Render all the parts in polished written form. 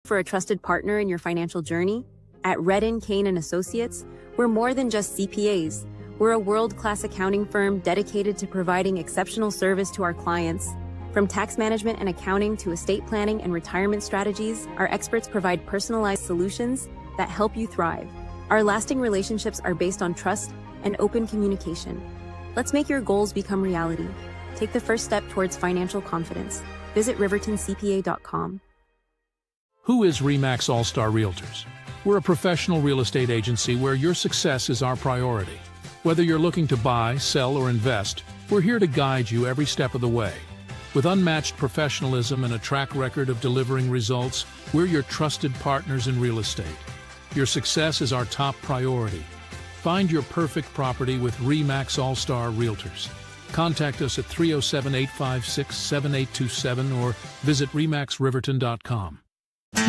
For a trusted partner in your financial journey? At Redden, Kane & Associates, we're more than just CPAs. We're a world-class accounting firm dedicated to providing exceptional service to our clients. From tax management and accounting to estate planning and retirement strategies, our experts provide personalized solutions that help you thrive. Our lasting relationships are based on trust and open communication. Let's make your goals become reality. Take the first step towards financial confidence. Visit rivertoncpa.com. Who is RE/MAX All-Star Realtors? We're a professional real estate agency where your success is our priority. Whether you're looking to buy, sell, or invest, we're here to guide you every step of the way. With unmatched professionalism and a track record of delivering results, we're your trusted partners in real estate. Your success is our top priority. Find your perfect property with RE/MAX All-Star Realtors. Contact us at 307-856-7827 or visit remaxriverton.com.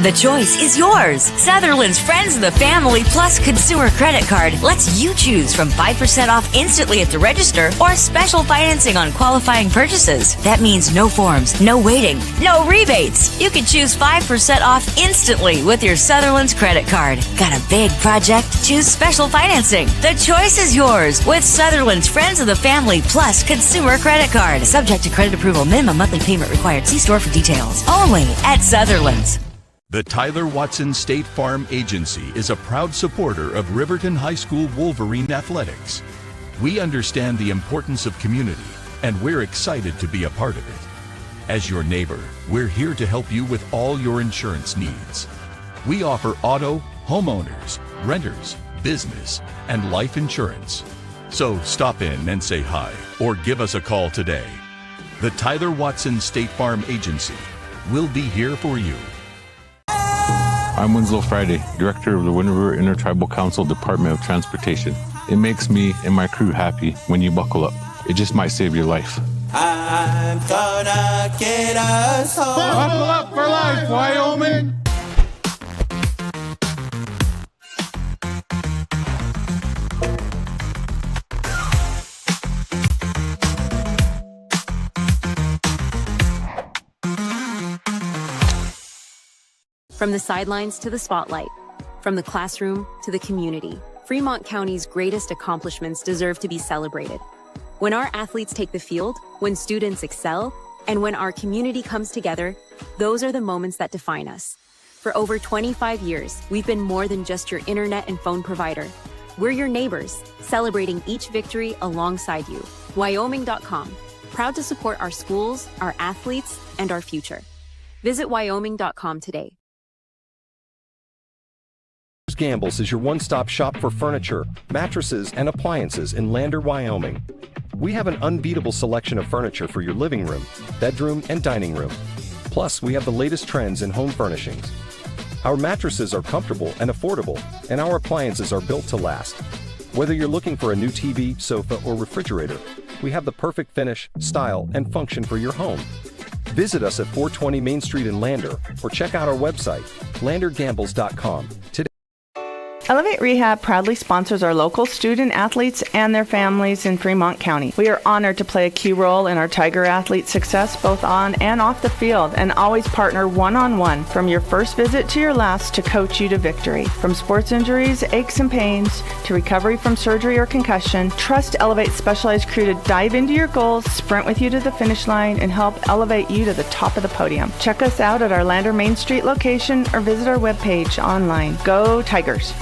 The choice is yours. Sutherland's Friends of the Family Plus Consumer Credit Card lets you choose from 5% off instantly at the register or special financing on qualifying purchases. That means no forms, no waiting, no rebates. You can choose 5% off instantly with your Sutherland's credit card. Got a big project? Choose special financing. The choice is yours with Sutherland's Friends of the Family Plus Consumer Credit Card. Subject to credit approval. Minimum monthly payment required. See store for details. Only at Sutherland's. The Tyler Watson State Farm Agency is a proud supporter of Riverton High School Wolverine Athletics. We understand the importance of community, and we're excited to be a part of it. As your neighbor, we're here to help you with all your insurance needs. We offer auto, homeowners, renters, business, and life insurance. So stop in and say hi, or give us a call today. The Tyler Watson State Farm Agency will be here for you. I'm Winslow Friday, Director of the Wind River Intertribal Council Department of Transportation. It makes me and my crew happy when you buckle up. It just might save your life. I'm gonna get us home. Buckle up for life, Wyoming! From the sidelines to the spotlight, from the classroom to the community, Fremont County's greatest accomplishments deserve to be celebrated. When our athletes take the field, when students excel, and when our community comes together, those are the moments that define us. For over 25 years, we've been more than just your internet and phone provider. We're your neighbors, celebrating each victory alongside you. Wyoming.com, proud to support our schools, our athletes, and our future. Visit Wyoming.com today. Gambles is your one-stop shop for furniture, mattresses, and appliances in Lander, Wyoming. We have an unbeatable selection of furniture for your living room, bedroom, and dining room. Plus, we have the latest trends in home furnishings. Our mattresses are comfortable and affordable, and our appliances are built to last. Whether you're looking for a new TV, sofa, or refrigerator, we have the perfect finish, style, and function for your home. Visit us at 420 Main Street in Lander, or check out our website, landergambles.com, today. Elevate Rehab proudly sponsors our local student athletes and their families in Fremont County. We are honored to play a key role in our Tiger athletes' success both on and off the field, and always partner one-on-one from your first visit to your last to coach you to victory. From sports injuries, aches and pains, to recovery from surgery or concussion, trust Elevate's specialized crew to dive into your goals, sprint with you to the finish line, and help elevate you to the top of the podium. Check us out at our Lander Main Street location or visit our webpage online. Go Tigers!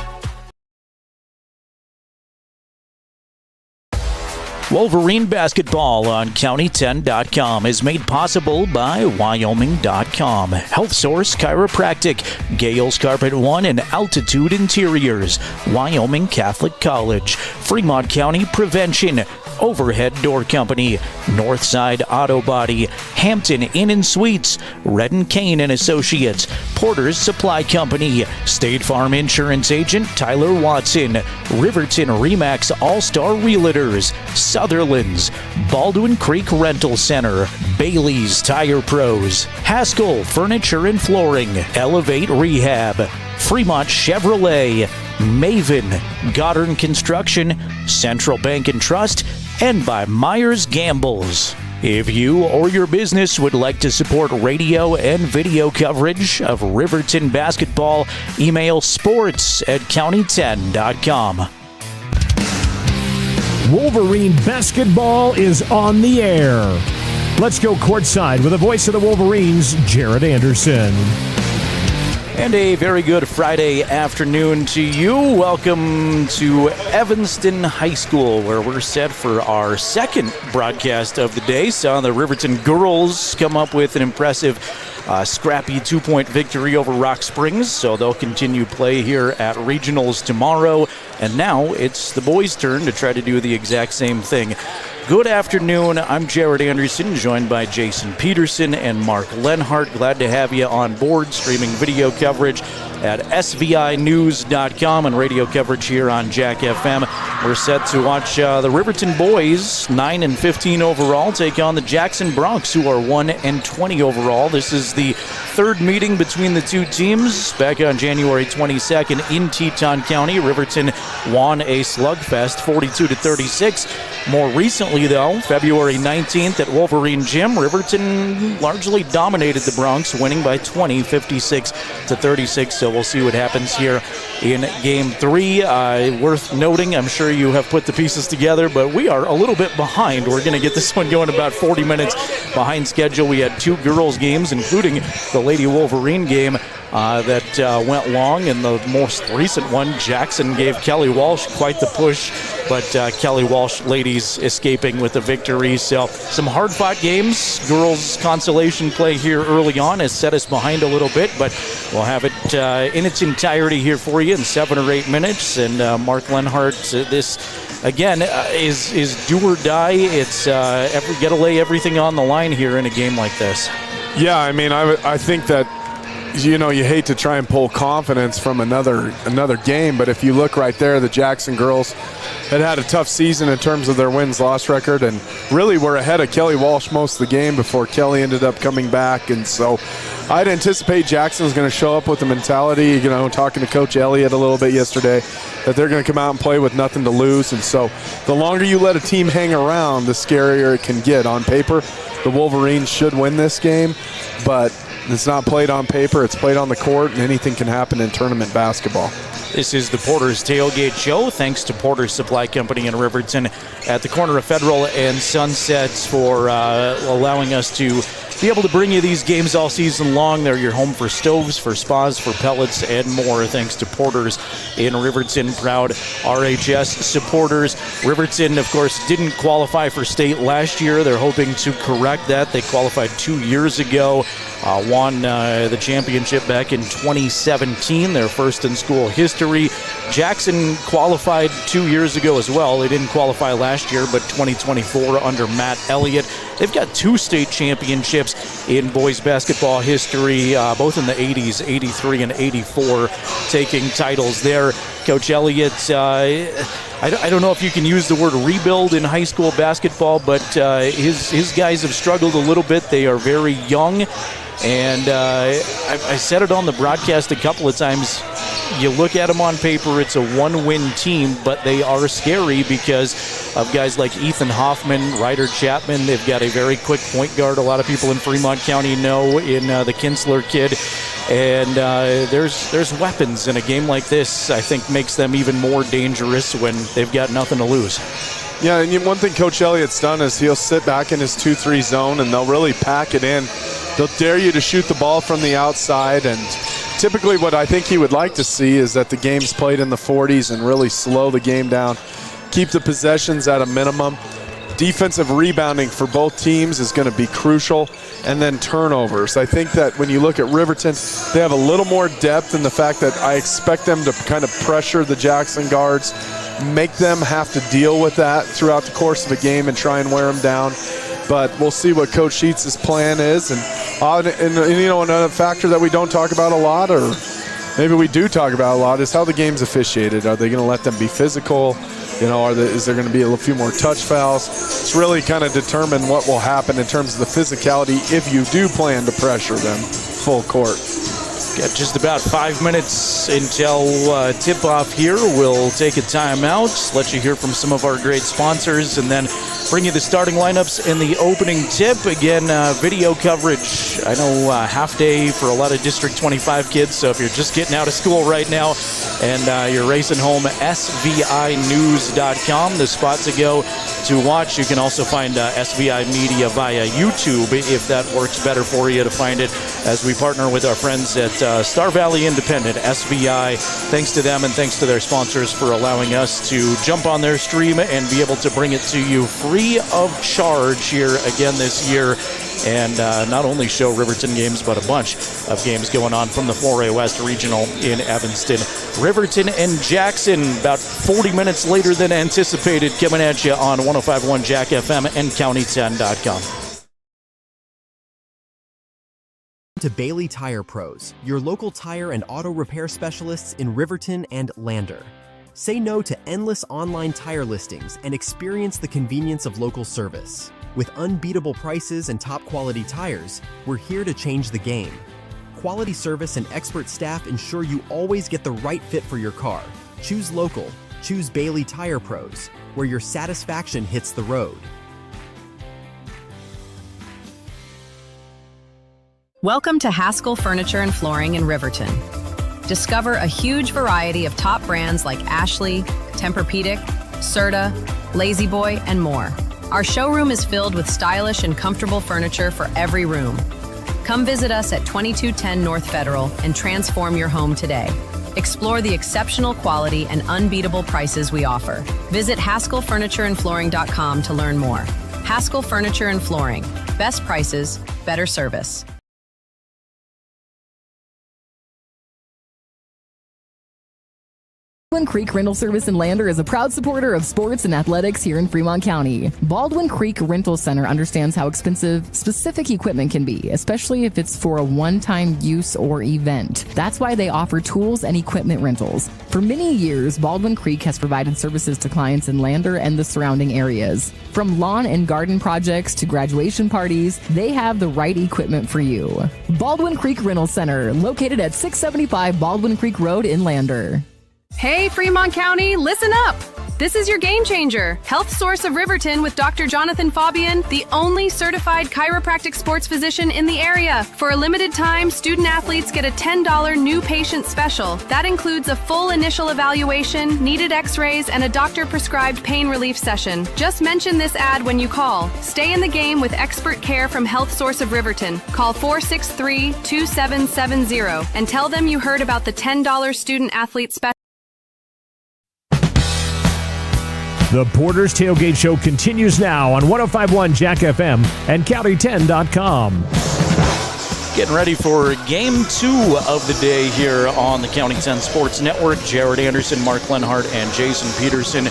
Wolverine basketball on County10.com is made possible by Wyoming.com, Health Source Chiropractic, Gales Carpet One, and Altitude Interiors, Wyoming Catholic College, Fremont County Prevention, Overhead Door Company, Northside Auto Body, Hampton Inn & Suites, Redden Kane & Associates, Porter's Supply Company, State Farm Insurance Agent Tyler Watson, Riverton RE/MAX All-Star Realtors, Sutherland's, Baldwin Creek Rental Center, Bailey's Tire Pros, Haskell Furniture and Flooring, Elevate Rehab, Fremont Chevrolet, Maven, Goddard Construction, Central Bank and Trust, and by Myers Gambles. If you or your business would like to support radio and video coverage of Riverton basketball, email sports@county10.com. Wolverine basketball is on the air. Let's go courtside with the voice of the Wolverines, Jared Anderson. And a very good Friday afternoon to you. Welcome to Evanston High School, where we're set for our second broadcast of the day. Saw the Riverton girls come up with an impressive scrappy 2-point victory over Rock Springs, so they'll continue play here at regionals tomorrow. And now it's the boys' turn to try to do the exact same thing. Good afternoon. I'm Jared Anderson, joined by Jason Peterson and Mark Lenhart. Glad to have you on board, streaming video coverage at svinews.com and radio coverage here on Jack FM. We're set to watch the Riverton boys, 9-15 overall, take on the Jackson Broncs, who are 1-20 overall. This is the third meeting between the two teams. Back on January 22nd in Teton County, Riverton won a slugfest, 42-36. More recently, though, February 19th at Wolverine Gym, Riverton largely dominated the Broncs, winning by 20, 56-36. So we'll see what happens here in Game 3. Worth noting, I'm sure you have put the pieces together, but we are a little bit behind. We're going to get this one going about 40 minutes behind schedule. We had two girls' games, including the Lady Wolverine game that went long, and the most recent one, Jackson gave Kelly Walsh quite the push, but Kelly Walsh ladies escaping with the victory. So some hard-fought games. Girls' consolation play here early on has set us behind a little bit, but we'll have it in its entirety here for you in 7 or 8 minutes. And Mark Lenhart, this again is do or die. It's got to lay everything on the line here in a game like this. Yeah, I mean, I think that, you know, you hate to try and pull confidence from another game, but if you look right there, the Jackson girls had a tough season in terms of their wins-loss record, and really were ahead of Kelly Walsh most of the game before Kelly ended up coming back. And so I'd anticipate Jackson's going to show up with the mentality, you know, talking to Coach Elliott a little bit yesterday, that they're going to come out and play with nothing to lose. And so the longer you let a team hang around, the scarier it can get. On paper, the Wolverines should win this game, but it's not played on paper, it's played on the court, and anything can happen in tournament basketball. This is the Porter's Tailgate Show, thanks to Porter's Supply Company in Riverton at the corner of Federal and Sunset for allowing us to be able to bring you these games all season long. They're your home for stoves, for spas, for pellets, and more, thanks to Porter's in Riverton. Proud RHS supporters. Riverton, of course, didn't qualify for state last year. They're hoping to correct that. They qualified 2 years ago, won the championship back in 2017, their first in school history. Jackson qualified 2 years ago as well. They didn't qualify last year, but 2024 under Matt Elliott. They've got 2 state championships in boys basketball history, both in the 80s, 83 and 84, taking titles there. Coach Elliott, I don't know if you can use the word rebuild in high school basketball, but his guys have struggled a little bit. They are very young, and I said it on the broadcast a couple of times. You look at them on paper, it's a one-win team, but they are scary because of guys like Ethan Hoffman, Ryder Chapman. They've got a very quick point guard a lot of people in Fremont County know in the Kinsler kid. And there's weapons in a game like this. I think makes them even more dangerous when they've got nothing to lose. Yeah, and one thing Coach Elliott's done is he'll sit back in his 2-3 zone, and they'll really pack it in. They'll dare you to shoot the ball from the outside, and typically what I think he would like to see is that the game's played in the 40s and really slow the game down, keep the possessions at a minimum. Defensive rebounding for both teams is going to be crucial, and then turnovers. I think that when you look at Riverton, they have a little more depth in the fact that I expect them to kind of pressure the Jackson guards, make them have to deal with that throughout the course of a game and try and wear them down. But we'll see what Coach Sheets' plan is. And you know, another factor that we don't talk about a lot, or maybe we do talk about a lot, is how the game's officiated. Are they going to let them be physical? You know, is there going to be a few more touch fouls? It's really kind of determine what will happen in terms of the physicality if you do plan to pressure them full court. Got just about 5 minutes until tip-off here. We'll take a timeout, let you hear from some of our great sponsors, and then bring you the starting lineups and the opening tip. Again, video coverage. I know half day for a lot of District 25 kids, so if you're just getting out of school right now and you're racing home, SVInews.com, the spot to go to watch. You can also find SVI Media via YouTube if that works better for you to find it, as we partner with our friends at Star Valley Independent, SVI. Thanks to them and thanks to their sponsors for allowing us to jump on their stream and be able to bring it to you free of charge here again this year. And not only show Riverton games, but a bunch of games going on from the 4A West Regional in Evanston. Riverton and Jackson, about 40 minutes later than anticipated, coming at you on 105.1 Jack FM and County10.com. To Bailey Tire Pros, your local tire and auto repair specialists in Riverton and Lander. Say no to endless online tire listings and experience the convenience of local service. With unbeatable prices and top quality tires, we're here to change the game. Quality service and expert staff ensure you always get the right fit for your car. Choose local. Choose Bailey Tire Pros, where your satisfaction hits the road. Welcome to Haskell Furniture and Flooring in Riverton. Discover a huge variety of top brands like Ashley, Tempur-Pedic, Serta, Lazy Boy, and more. Our showroom is filled with stylish and comfortable furniture for every room. Come visit us at 2210 North Federal and transform your home today. Explore the exceptional quality and unbeatable prices we offer. Visit HaskellFurnitureandFlooring.com to learn more. Haskell Furniture and Flooring. Best prices, better service. Baldwin Creek Rental Service in Lander is a proud supporter of sports and athletics here in Fremont County. Baldwin Creek Rental Center understands how expensive specific equipment can be, especially if it's for a one-time use or event. That's why they offer tools and equipment rentals. For many years, Baldwin Creek has provided services to clients in Lander and the surrounding areas. From lawn and garden projects to graduation parties, they have the right equipment for you. Baldwin Creek Rental Center, located at 675 Baldwin Creek Road in Lander. Hey, Fremont County, listen up! This is your game changer, Health Source of Riverton with Dr. Jonathan Fabian, the only certified chiropractic sports physician in the area. For a limited time, student athletes get a $10 new patient special. That includes a full initial evaluation, needed x-rays, and a doctor-prescribed pain relief session. Just mention this ad when you call. Stay in the game with expert care from Health Source of Riverton. Call 463-2770 and tell them you heard about the $10 student athlete special. The Porter's Tailgate Show continues now on 105.1 Jack FM and County10.com. Getting ready for Game 2 of the day here on the County 10 Sports Network. Jared Anderson, Mark Lenhart, and Jason Peterson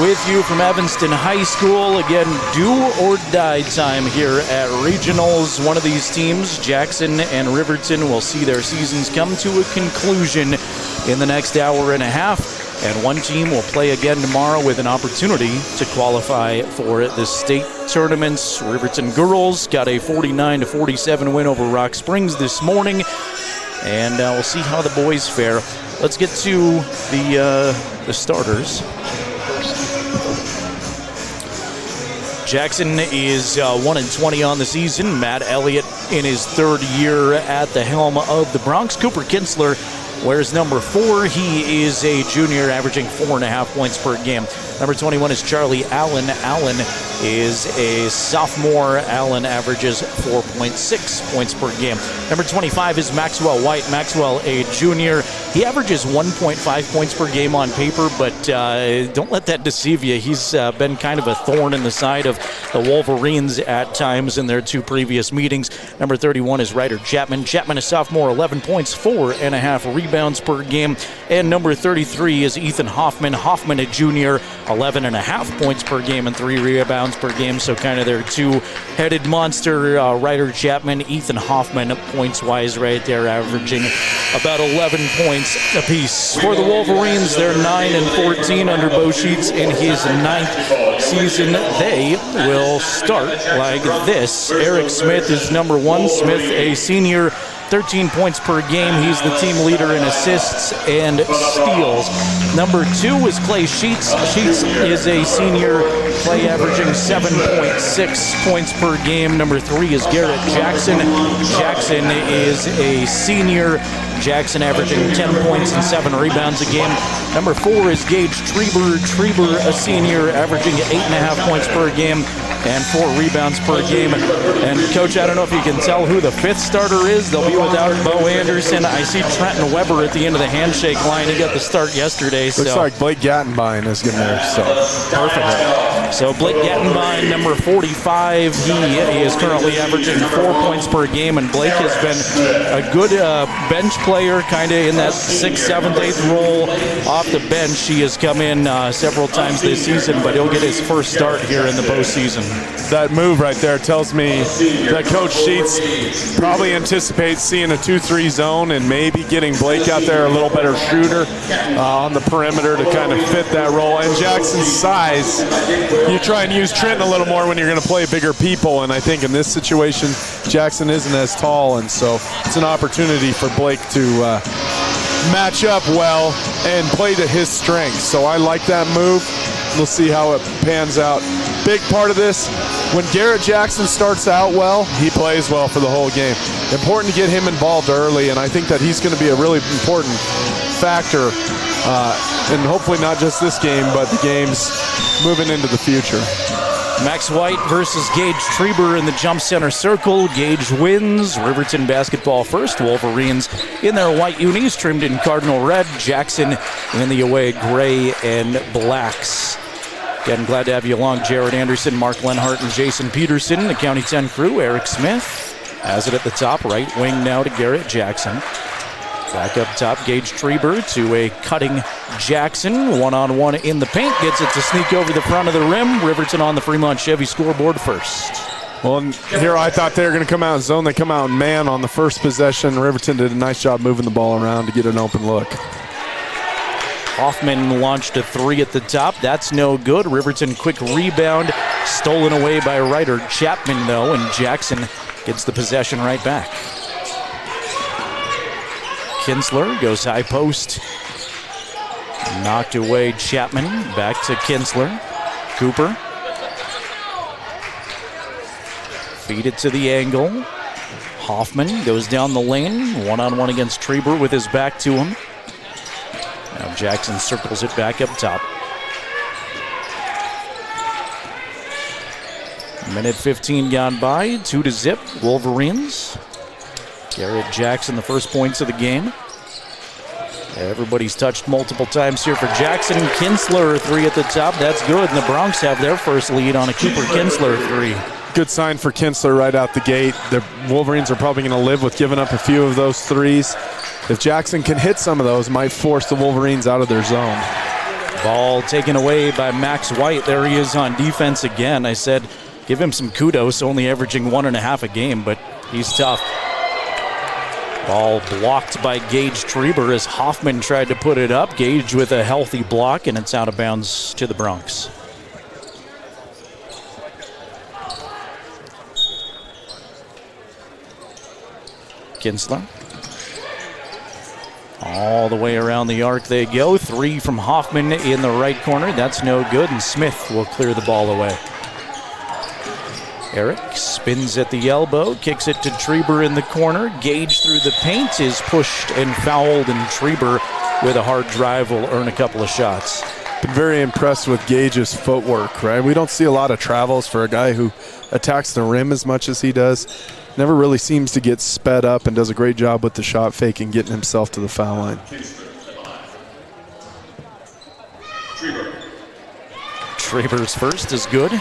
with you from Evanston High School. Again, do or die time here at Regionals. One of these teams, Jackson and Riverton, will see their seasons come to a conclusion in the next hour and a half. And one team will play again tomorrow with an opportunity to qualify for the state tournaments. Riverton girls got a 49-47 win over Rock Springs this morning. And we'll see how the boys fare. Let's get to the starters. Jackson is 1-20 on the season. Matt Elliott in his third year at the helm of the Bronx. Cooper Kinsler wears number 4. He is a junior, averaging 4.5 points per game. Number 21 is Charlie Allen. Allen is a sophomore. Allen averages 4.6 points per game. Number 25 is Maxwell White. Maxwell, a junior. He averages 1.5 points per game on paper, but don't let that deceive you. He's been kind of a thorn in the side of the Wolverines at times in their 2 previous meetings. Number 31 is Ryder Chapman. Chapman, a sophomore, 11 points, 4.5 rebounds per game. And number 33 is Ethan Hoffman. Hoffman, a junior, 11.5 points per game and 3 rebounds per game. So kind of their two-headed monster, Ryder Chapman, Ethan Hoffman, points-wise right there, averaging about 11 points apiece. For the Wolverines, they're 9-14 under Bo Sheets in his 9th season. They will start like this. Eric Smith is number 1. Smith, a senior, 13 points per game. He's the team leader in assists and steals. Number 2 is Clay Sheets. Sheets is a senior. Clay averaging 7.6 points per game. Number 3 is Garrett Jackson. Jackson is a senior. Jackson averaging 10 points and 7 rebounds a game. Number 4 is Gage Treber. Treber, a senior, averaging 8.5 points per game and 4 rebounds per game. And Coach, I don't know if you can tell who the 5th starter is. They'll be without Bo Anderson. I see Trenton Weber at the end of the handshake line. He got the start yesterday. Looks like Blake Gattenbein is in there. So perfect. So Blake Gattenbein, number 45, he is currently averaging 4 points per game. And Blake has been a good bench player, kind of in that 6th, 7th, 8th role off the bench. He has come in several times this season, but he'll get his first start here in the postseason. That move right there tells me that Coach Sheets probably anticipates seeing a 2-3 zone and maybe getting Blake out there, a little better shooter on the perimeter to kind of fit that role. And Jackson's size, you try and use Trenton a little more when you're going to play bigger people, and I think in this situation, Jackson isn't as tall, and so it's an opportunity for Blake to match up well and play to his strengths. So I like that move. We'll see how it pans out. Big part of this, when Garrett Jackson starts out well, he plays well for the whole game. Important to get him involved early, and I think that he's going to be a really important factor, and hopefully not just this game, but the games moving into the future. Max White versus Gage Treber in the jump center circle. Gage wins. Riverton basketball first. Wolverines in their white unis trimmed in cardinal red. Jackson in the away gray and blacks. Again, glad to have you along. Jared Anderson, Mark Lenhart, and Jason Peterson. The County 10 crew. Eric Smith has it at the top. Right wing now to Garrett Jackson. Back up top, Gage Treber to a cutting Jackson. One-on-one in the paint. Gets it to sneak over the front of the rim. Riverton on the Fremont Chevy scoreboard first. Well, here I thought they were going to come out in zone. They come out in man on the first possession. Riverton did a nice job moving the ball around to get an open look. Hoffman launched a 3 at the top. That's no good. Riverton quick rebound. Stolen away by Ryder Chapman, though, and Jackson gets the possession right back. Kinsler goes high post. Knocked away Chapman. Back to Kinsler. Cooper. Feed it to the angle. Hoffman goes down the lane. One-on-one against Treber with his back to him. Now Jackson circles it back up top. Minute 15 gone by. 2-0 Wolverines. Garrett Jackson, the first points of the game. Everybody's touched multiple times here for Jackson. Kinsler, 3 at the top. That's good. And the Bronx have their first lead on a Cooper Kinsler 3. Good sign for Kinsler right out the gate. The Wolverines are probably going to live with giving up a few of those threes. If Jackson can hit some of those, might force the Wolverines out of their zone. Ball taken away by Max White. There he is on defense again. I said, give him some kudos, only averaging 1.5 a game, but he's tough. Ball blocked by Gage Treber as Hoffman tried to put it up. Gage with a healthy block, and it's out of bounds to the Bronx. Kinsler. All the way around the arc they go. 3 from Hoffman in the right corner. That's no good, and Smith will clear the ball away. Eric spins at the elbow, kicks it to Treber in the corner. Gage through the paint is pushed and fouled, and Treber with a hard drive will earn a couple of shots. Been very impressed with Gage's footwork, right? We don't see a lot of travels for a guy who attacks the rim as much as he does. Never really seems to get sped up and does a great job with the shot fake and getting himself to the foul line. Treber's first is good.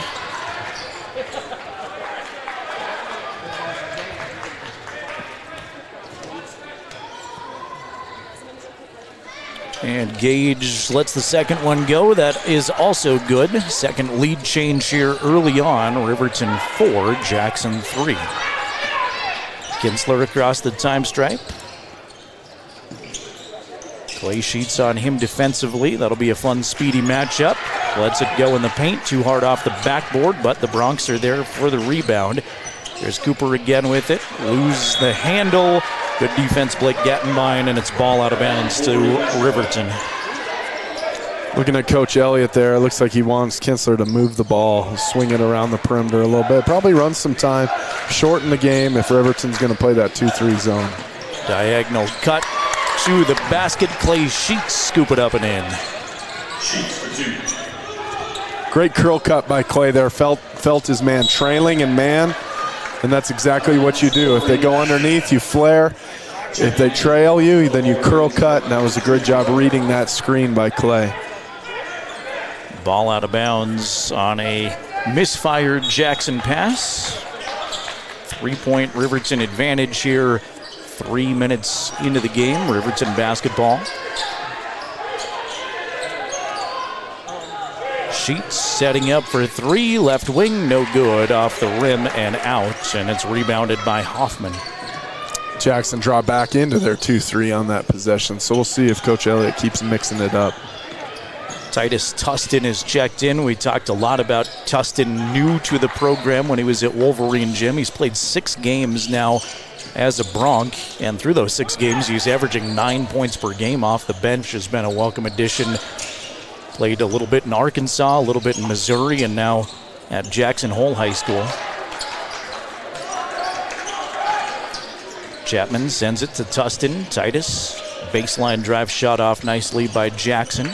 And Gage lets the second one go. That is also good. Second lead change here early on. Riverton 4, Jackson 3. Kinsler across the time stripe. Clay Sheets on him defensively. That'll be a fun, speedy matchup. Lets it go in the paint. Too hard off the backboard, but the Bronx are there for the rebound. There's Cooper again with it. Lose the handle. Good defense, Blake Gattenbein, and it's ball out of bounds to Riverton. Looking at Coach Elliott there, it looks like he wants Kinsler to move the ball, swing it around the perimeter a little bit. Probably run some time, shorten the game if Riverton's going to play that 2-3 zone. Diagonal cut to the basket. Clay Sheets scoop it up and in. Great curl cut by Clay there. Felt his man trailing and man, and that's exactly what you do. If they go underneath, you flare. If they trail you, then you curl cut, and that was a good job reading that screen by Clay. Ball out of bounds on a misfired Jackson pass. 3-point Riverton advantage here. 3 minutes into the game. Riverton basketball. Sheets setting up for three. Left wing, no good. Off the rim and out. And it's rebounded by Hoffman. Jackson draw back into their 2-3 on that possession. So we'll see if Coach Elliott keeps mixing it up. Titus Tustin is checked in. We talked a lot about Tustin, new to the program when he was at Wolverine Gym. He's played 6 games now as a Bronc, and through those 6 games, he's averaging 9 points per game off the bench. Has been a welcome addition. Played a little bit in Arkansas, a little bit in Missouri, and now at Jackson Hole High School. Chapman sends it to Tustin. Titus, baseline drive shot off nicely by Jackson.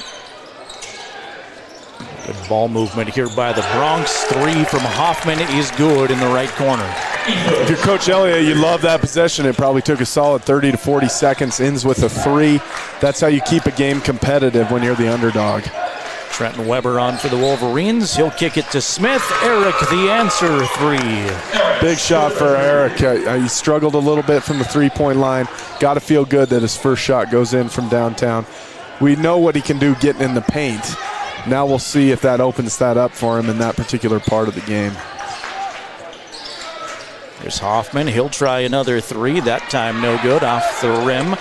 Good ball movement here by the Bronx. 3 from Hoffman is good in the right corner. If you're Coach Elliott, you love that possession. It probably took a solid 30 to 40 seconds, ends with a 3. That's how you keep a game competitive when you're the underdog. Trenton Weber on for the Wolverines. He'll kick it to Smith. Eric, the answer, 3. Big shot for Eric. He struggled a little bit from the 3-point line. Got to feel good that his first shot goes in from downtown. We know what he can do getting in the paint. Now we'll see if that opens that up for him in that particular part of the game. There's Hoffman. He'll try another 3. That time no good. Off the rim.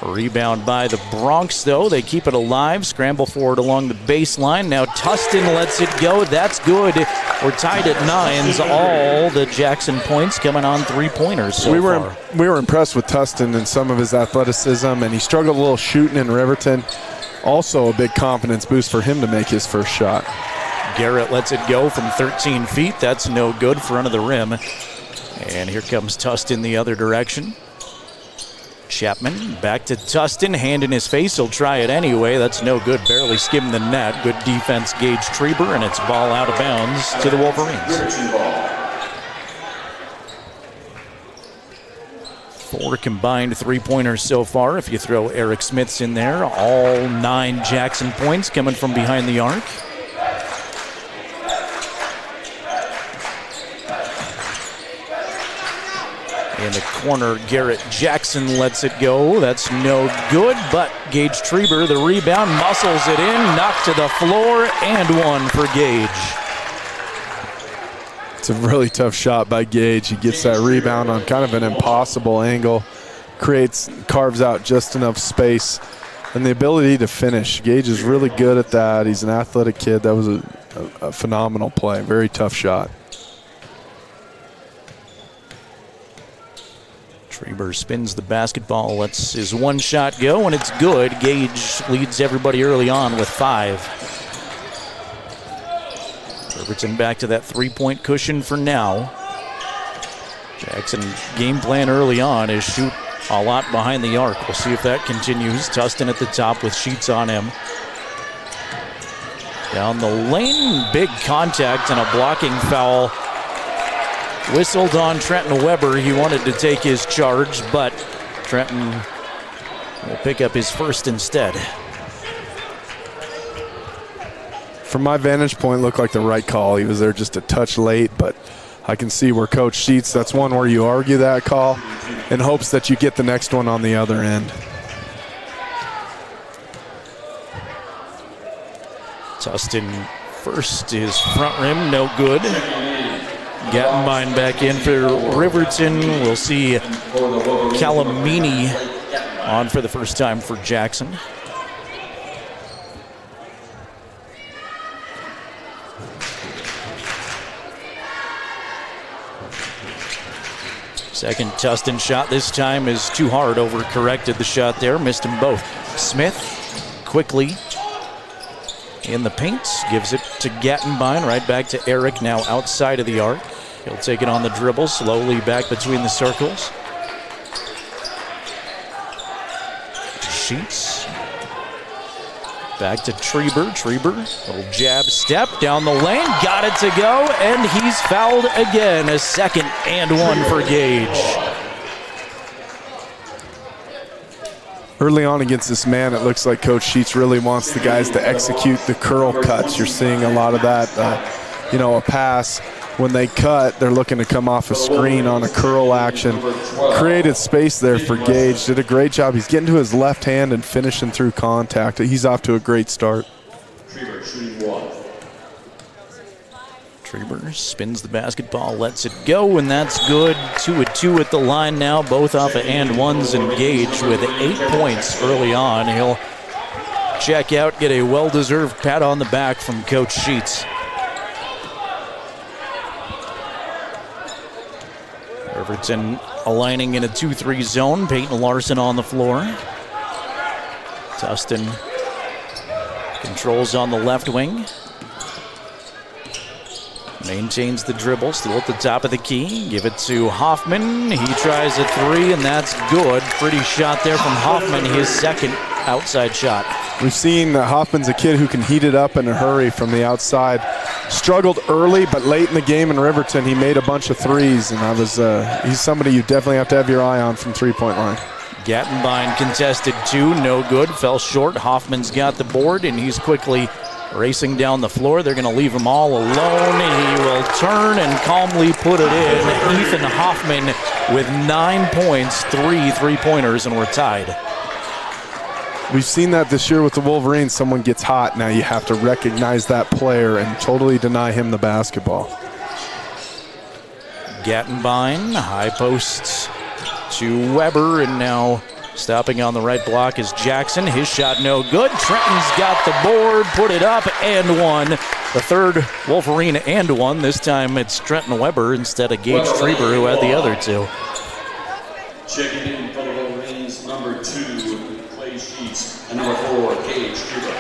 Rebound by the Bronx, though. They keep it alive. Scramble forward along the baseline. Now Tustin lets it go. That's good. We're tied at 9s. All the Jackson points coming on 3-pointers so far. We were impressed with Tustin and some of his athleticism, and he struggled a little shooting in Riverton. Also a big confidence boost for him to make his first shot. Garrett lets it go from 13 feet. That's no good, front of the rim. And here comes Tustin the other direction. Chapman back to Tustin, hand in his face. He'll try it anyway. That's no good. Barely skimmed the net. Good defense, Gage Treber, and it's ball out of bounds to the Wolverines. 4 combined 3-pointers so far. If you throw Eric Smith's in there, all 9 Jackson points coming from behind the arc. In the corner, Garrett Jackson lets it go. That's no good, but Gage Treber, the rebound, muscles it in, knocked to the floor, and 1 for Gage. It's a really tough shot by Gage. He gets that rebound on kind of an impossible angle, carves out just enough space, and the ability to finish. Gage is really good at that. He's an athletic kid. That was a phenomenal play. Very tough shot. Treber spins the basketball, lets his 1 shot go, and it's good. Gage leads everybody early on with 5. Riverton back to that 3-point cushion for now. Jackson game plan early on is shoot a lot behind the arc. We'll see if that continues. Tustin at the top with Sheets on him. Down the lane, big contact and a blocking foul. Whistled on Trenton Weber. He wanted to take his charge, but Trenton will pick up his first instead. From my vantage point, looked like the right call. He was there just a touch late, but I can see where Coach Sheets, that's one where you argue that call in hopes that you get the next one on the other end. Tustin first, his front rim, no good. Gattenbein back in for Riverton. We'll see Calamini on for the first time for Jackson. Second Tustin shot this time is too hard. Overcorrected the shot there. Missed them both. Smith quickly in the paint. Gives it to Gattenbein. Right back to Eric, now outside of the arc. He'll take it on the dribble. Slowly back between the circles. Sheets. Back to Treber. Little jab step down the lane. Got it to go, and he's fouled again. A second and one for Gage. Early on against this man, it looks like Coach Sheets really wants the guys to execute the curl cuts. You're seeing a lot of that, a pass. When they cut, they're looking to come off a screen on a curl action. Created space there for Gage. Did a great job. He's getting to his left hand and finishing through contact. He's off to a great start. Treber spins the basketball, lets it go, and that's good. 2-2 at the line now, both off of and ones, and Gage with 8 points early on. He'll check out, get a well-deserved pat on the back from Coach Sheets. Riverton aligning in a 2-3 zone. Peyton Larson on the floor. Tustin controls on the left wing. Maintains the dribble, still at the top of the key. Give it to Hoffman. He tries a three, and that's good. Pretty shot there from Hoffman, his second outside shot. We've seen Hoffman's a kid who can heat it up in a hurry from the outside. Struggled early, but late in the game in Riverton, he made a bunch of threes, and he's somebody you definitely have to have your eye on from three-point line. Gattenbein contested two, no good, fell short. Hoffman's got the board, and he's quickly racing down the floor. They're going to leave him all alone. He will turn and calmly put it in. Ethan Hoffman with 9 points, 3 three-pointers, and we're tied. We've seen that this year with the Wolverines. Someone gets hot, now you have to recognize that player and totally deny him the basketball. Gattenbein, high posts to Weber, and now stopping on the right block is Jackson. His shot no good. Trenton's got the board, put it up, and one. The third Wolverine and one. This time it's Trenton Weber instead of Gage Treber, who had the other two. Checking in for the Wolverines, number 2, Clay Sheets, and number 4, Gage Treber.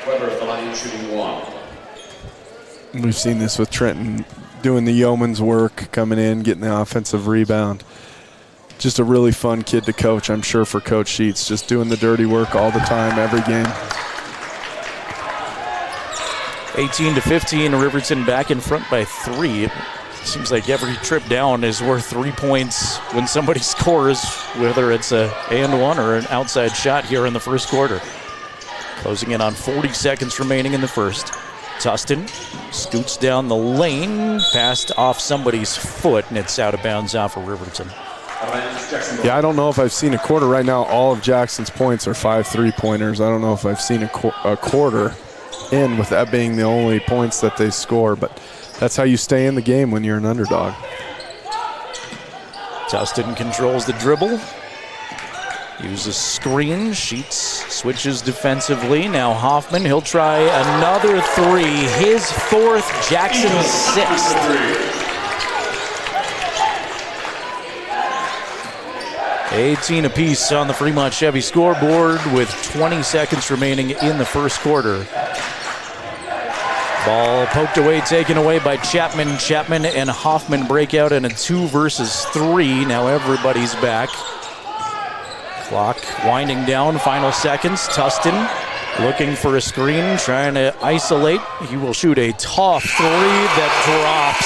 Weber at the line shooting 1. We've seen this with Trenton doing the yeoman's work, coming in, getting the offensive rebound. Just a really fun kid to coach, I'm sure, for Coach Sheets. Just doing the dirty work all the time, every game. 18-15, Riverton back in front by 3. It seems like every trip down is worth 3 points when somebody scores, whether it's an and one or an outside shot here in the first quarter. Closing in on 40 seconds remaining in the first. Tustin scoots down the lane, passed off somebody's foot, and it's out of bounds off of Riverton. Yeah, I don't know if I've seen a quarter. Right now, all of Jackson's points are 5 3-pointers. I don't know if I've seen a quarter in with that being the only points that they score, but that's how you stay in the game when you're an underdog. Tustin controls the dribble. Uses screen. Sheets switches defensively. Now Hoffman, he'll try another three. His 4th, Jackson's 6th. 18 apiece on the Fremont Chevy scoreboard with 20 seconds remaining in the first quarter. Ball poked away, taken away by Chapman. Chapman and Hoffman break out in a 2 versus 3. Now everybody's back. Clock winding down, final seconds. Tustin looking for a screen, trying to isolate. He will shoot a tough 3 that drops.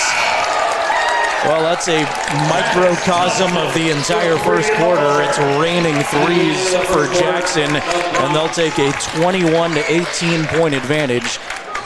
Well, that's a microcosm of the entire first quarter. It's raining threes for Jackson, and they'll take a 21 to 18 point advantage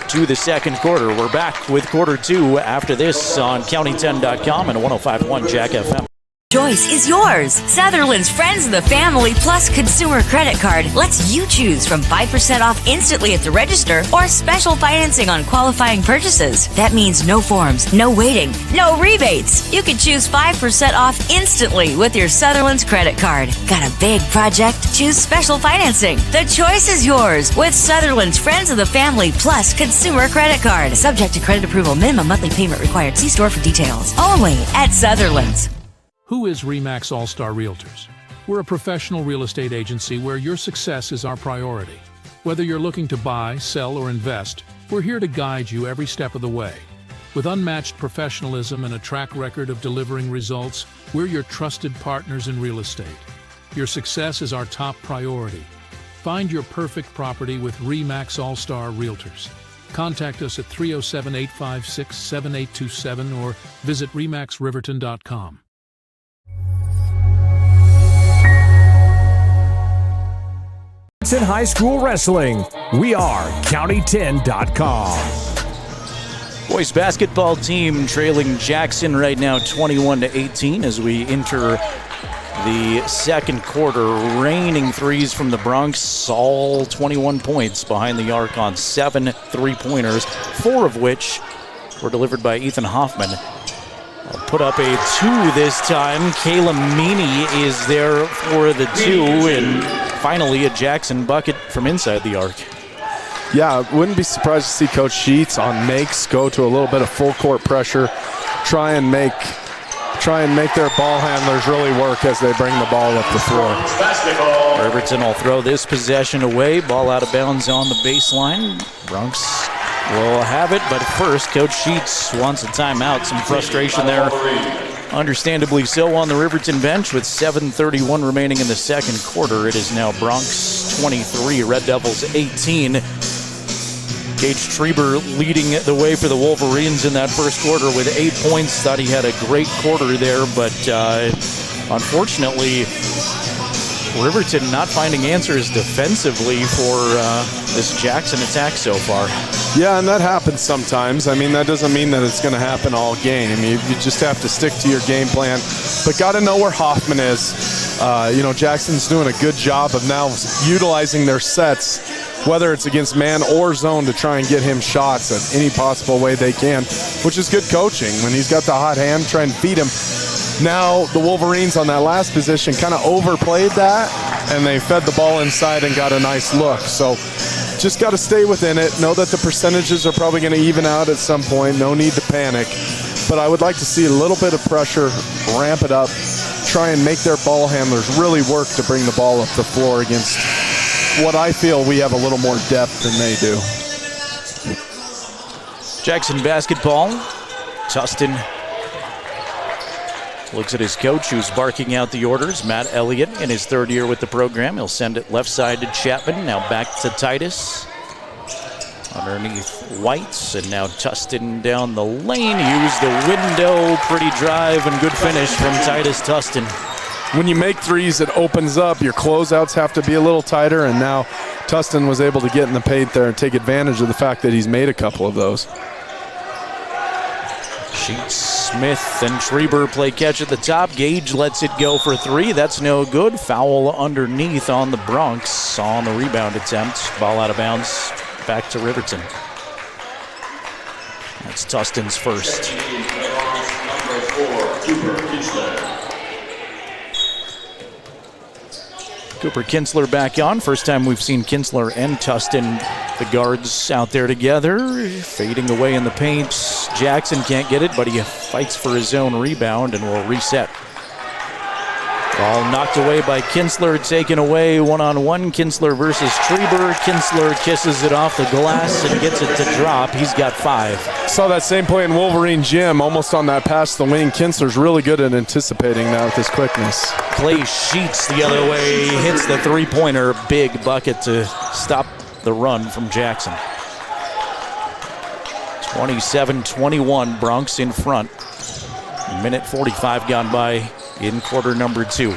to the second quarter. We're back with quarter 2 after this on county10.com and 105.1 Jack FM. Choice is yours. Sutherland's Friends of the Family Plus Consumer Credit Card lets you choose from 5% off instantly at the register or special financing on qualifying purchases. That means no forms, no waiting, no rebates. You can choose 5% off instantly with your Sutherland's credit card. Got a big project? Choose special financing. The choice is yours with Sutherland's Friends of the Family Plus Consumer Credit Card. Subject to credit approval. Minimum monthly payment required. See store for details. Only at Sutherland's. Who is RE/MAX All-Star Realtors? We're a professional real estate agency where your success is our priority. Whether you're looking to buy, sell, or invest, we're here to guide you every step of the way. With unmatched professionalism and a track record of delivering results, we're your trusted partners in real estate. Your success is our top priority. Find your perfect property with RE/MAX All-Star Realtors. Contact us at 307-856-7827 or visit remaxriverton.com. In high school wrestling, we are county10.com. Boys basketball team trailing Jackson right now 21-18 as we enter the second quarter. Raining threes from the Bronx, all 21 points behind the arc on 7 3-pointers, 4 of which were delivered by Ethan Hoffman. Put up a 2 this time. Kayla Meany is there for the 2, and finally a Jackson bucket from inside the arc. Yeah, wouldn't be surprised to see Coach Sheets on makes go to a little bit of full court pressure, try and make their ball handlers really work as they bring the ball up the floor. Riverton will throw this possession away. Ball out of bounds on the baseline. Bronx will have it, but first, Coach Sheets wants a timeout. Some frustration there, understandably so, on the Riverton bench with 7:31 remaining in the second quarter. It is now Bronx 23, Red Devils 18. Gage Treber leading the way for the Wolverines in that first quarter with 8 points. Thought he had a great quarter there, but unfortunately, Riverton not finding answers defensively for this Jackson attack so far. Yeah, and that happens sometimes. I mean, that doesn't mean that it's going to happen all game. You just have to stick to your game plan, but got to know where Hoffman is. Jackson's doing a good job of now utilizing their sets, whether it's against man or zone, to try and get him shots in any possible way they can, which is good coaching. When he's got the hot hand, try and feed him. Now the Wolverines on that last position kind of overplayed that, and they fed the ball inside and got a nice look. So just got to stay within it. Know that the percentages are probably going to even out at some point. No need to panic. But I would like to see a little bit of pressure, ramp it up, try and make their ball handlers really work to bring the ball up the floor against what I feel we have a little more depth than they do. Jackson basketball. Tustin looks at his coach, who's barking out the orders. Matt Elliott in his third year with the program. He'll send it left side to Chapman. Now back to Titus. Underneath Whites, and now Tustin down the lane. Use the window. Pretty drive and good finish from Titus Tustin. When you make threes, it opens up. Your closeouts have to be a little tighter, and now Tustin was able to get in the paint there and take advantage of the fact that he's made a couple of those. Sheets, Smith, and Treber play catch at the top. Gage lets it go for 3. That's no good. Foul underneath on the Bronx on the rebound attempt. Ball out of bounds. Back to Riverton. That's Tustin's first. Cooper Kinsler back on. First time we've seen Kinsler and Tustin, the guards, out there together. Fading away in the paint. Jackson can't get it, but he fights for his own rebound and will reset. Ball knocked away by Kinsler, taken away one-on-one. Kinsler versus Treber. Kinsler kisses it off the glass and gets it to drop. He's got 5. Saw that same play in Wolverine Gym, almost on that pass to the wing. Kinsler's really good at anticipating that with his quickness. Clay Sheets the other way, hits the three-pointer. Big bucket to stop the run from Jackson. 27-21, Bronx in front. Minute 45 gone by in quarter number 2.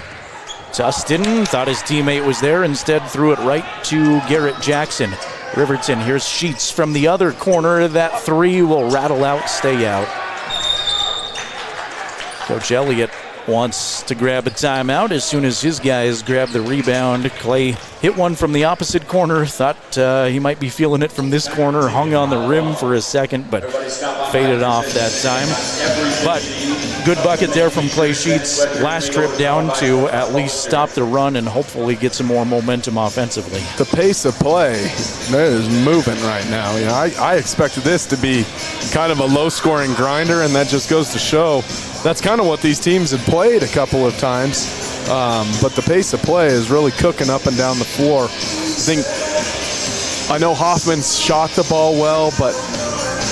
Tustin thought his teammate was there, instead threw it right to Garrett Jackson. Riverton, here's Sheets from the other corner. That 3 will rattle out, stay out. Coach Elliott wants to grab a timeout as soon as his guys grab the rebound. Clay hit one from the opposite corner, thought he might be feeling it from this corner, hung on the rim for a second, but faded off that time. But good bucket there from Clay Sheets. Last trip down to at least stop the run and hopefully get some more momentum offensively. The pace of play is moving right now. You know, I expected this to be kind of a low-scoring grinder, and that just goes to show that's kind of what these teams have played a couple of times. But the pace of play is really cooking up and down the floor. I know Hoffman's shot the ball well, but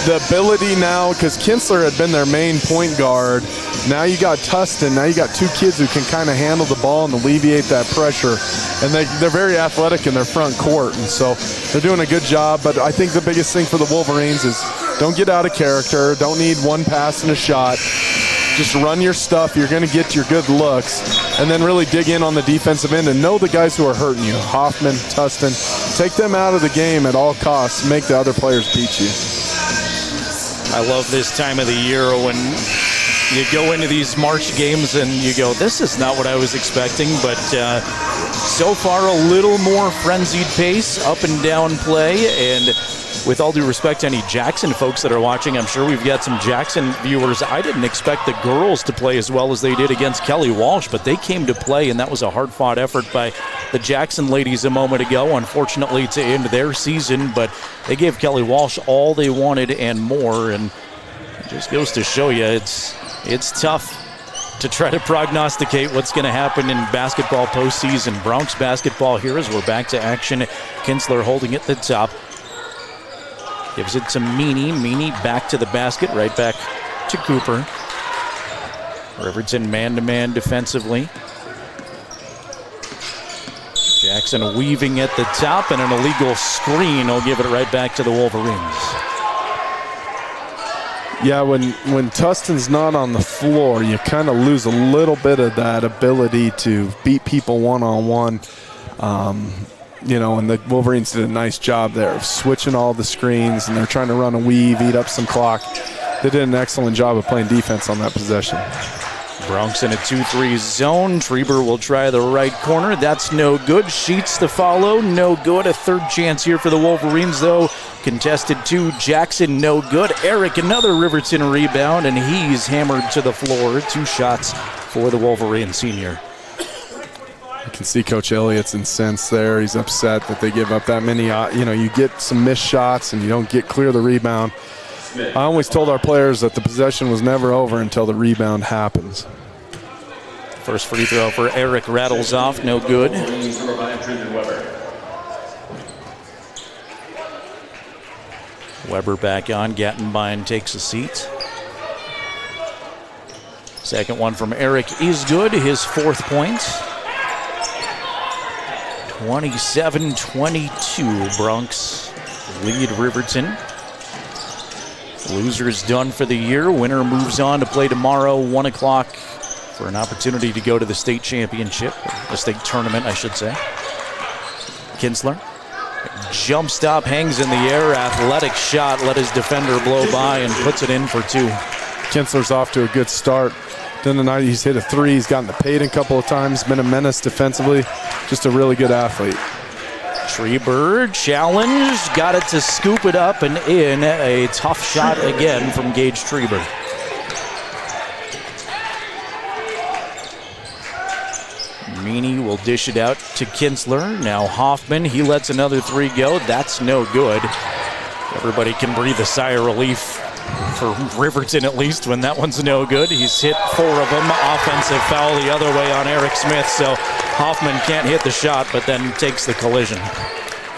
the ability now, because Kinsler had been their main point guard, now you got Tustin, now you got two kids who can kind of handle the ball and alleviate that pressure. And they're very athletic in their front court, and so they're doing a good job. But I think the biggest thing for the Wolverines is don't get out of character, don't need one pass and a shot. Just run your stuff, you're going to get your good looks, and then really dig in on the defensive end and know the guys who are hurting you. Hoffman, Tustin, take them out of the game at all costs, make the other players beat you. I love this time of the year when you go into these March games and you go, this is not what I was expecting, but so far a little more frenzied pace, up and down play, and with all due respect to any Jackson folks that are watching, I'm sure we've got some Jackson viewers. I didn't expect the girls to play as well as they did against Kelly Walsh, but they came to play, and that was a hard-fought effort by the Jackson ladies a moment ago, unfortunately, to end their season. But they gave Kelly Walsh all they wanted and more, and it just goes to show you it's tough to try to prognosticate what's going to happen in basketball postseason. Bronx basketball here as we're back to action. Kinsler holding it at the top. Gives it to Meany. Meany back to the basket, right back to Cooper. Riverton man-to-man defensively. Jackson weaving at the top, and an illegal screen will give it right back to the Wolverines. Yeah, when Tustin's not on the floor, you kind of lose a little bit of that ability to beat people one-on-one. You know, and the Wolverines did a nice job there of switching all the screens, and they're trying to run a weave, eat up some clock. They did an excellent job of playing defense on that possession. Bronx in a 2-3 zone. Treber will try the right corner. That's no good. Sheets to follow. No good. A third chance here for the Wolverines, though. Contested 2. Jackson, no good. Eric, another Riverton rebound, and he's hammered to the floor. 2 shots for the Wolverine senior. You can see Coach Elliott's incensed there. He's upset that they give up that many. You get some missed shots and you don't get clear the rebound. I always told our players that the possession was never over until the rebound happens. First free throw for Eric rattles off, no good. Weber back on. Gattenbein takes a seat. Second one from Eric is good, his 4th point. 27-22, Bronx lead Riverton. Losers done for the year. Winner moves on to play tomorrow, 1 o'clock, for an opportunity to go to the state championship, the state tournament, I should say. Kinsler, jump stop, hangs in the air, athletic shot, let his defender blow by and puts it in for 2. Kinsler's off to a good start. Then tonight he's hit a 3. He's gotten the paint a couple of times, been a menace defensively. Just a really good athlete. Treber challenged, got it to scoop it up and in. A tough shot again from Gage Treber. Meany will dish it out to Kinsler. Now Hoffman, he lets another 3 go. That's no good. Everybody can breathe a sigh of relief for Riverton, at least, when that one's no good. He's hit 4 of them. Offensive foul the other way on Eric Smith, so Hoffman can't hit the shot, but then takes the collision.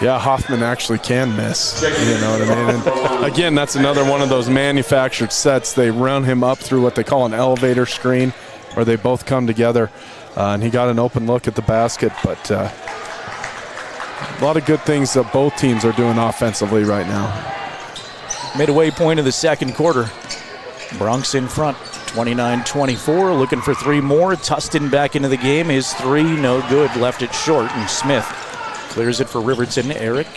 Yeah, Hoffman actually can miss. You know what I mean? And again, that's another one of those manufactured sets. They run him up through what they call an elevator screen, where they both come together. And he got an open look at the basket, but a lot of good things that both teams are doing offensively right now. Midway point of the second quarter. Bronx in front, 29-24, looking for 3 more. Tustin back into the game. His 3, no good, left it short, and Smith clears it for Riverton. Eric,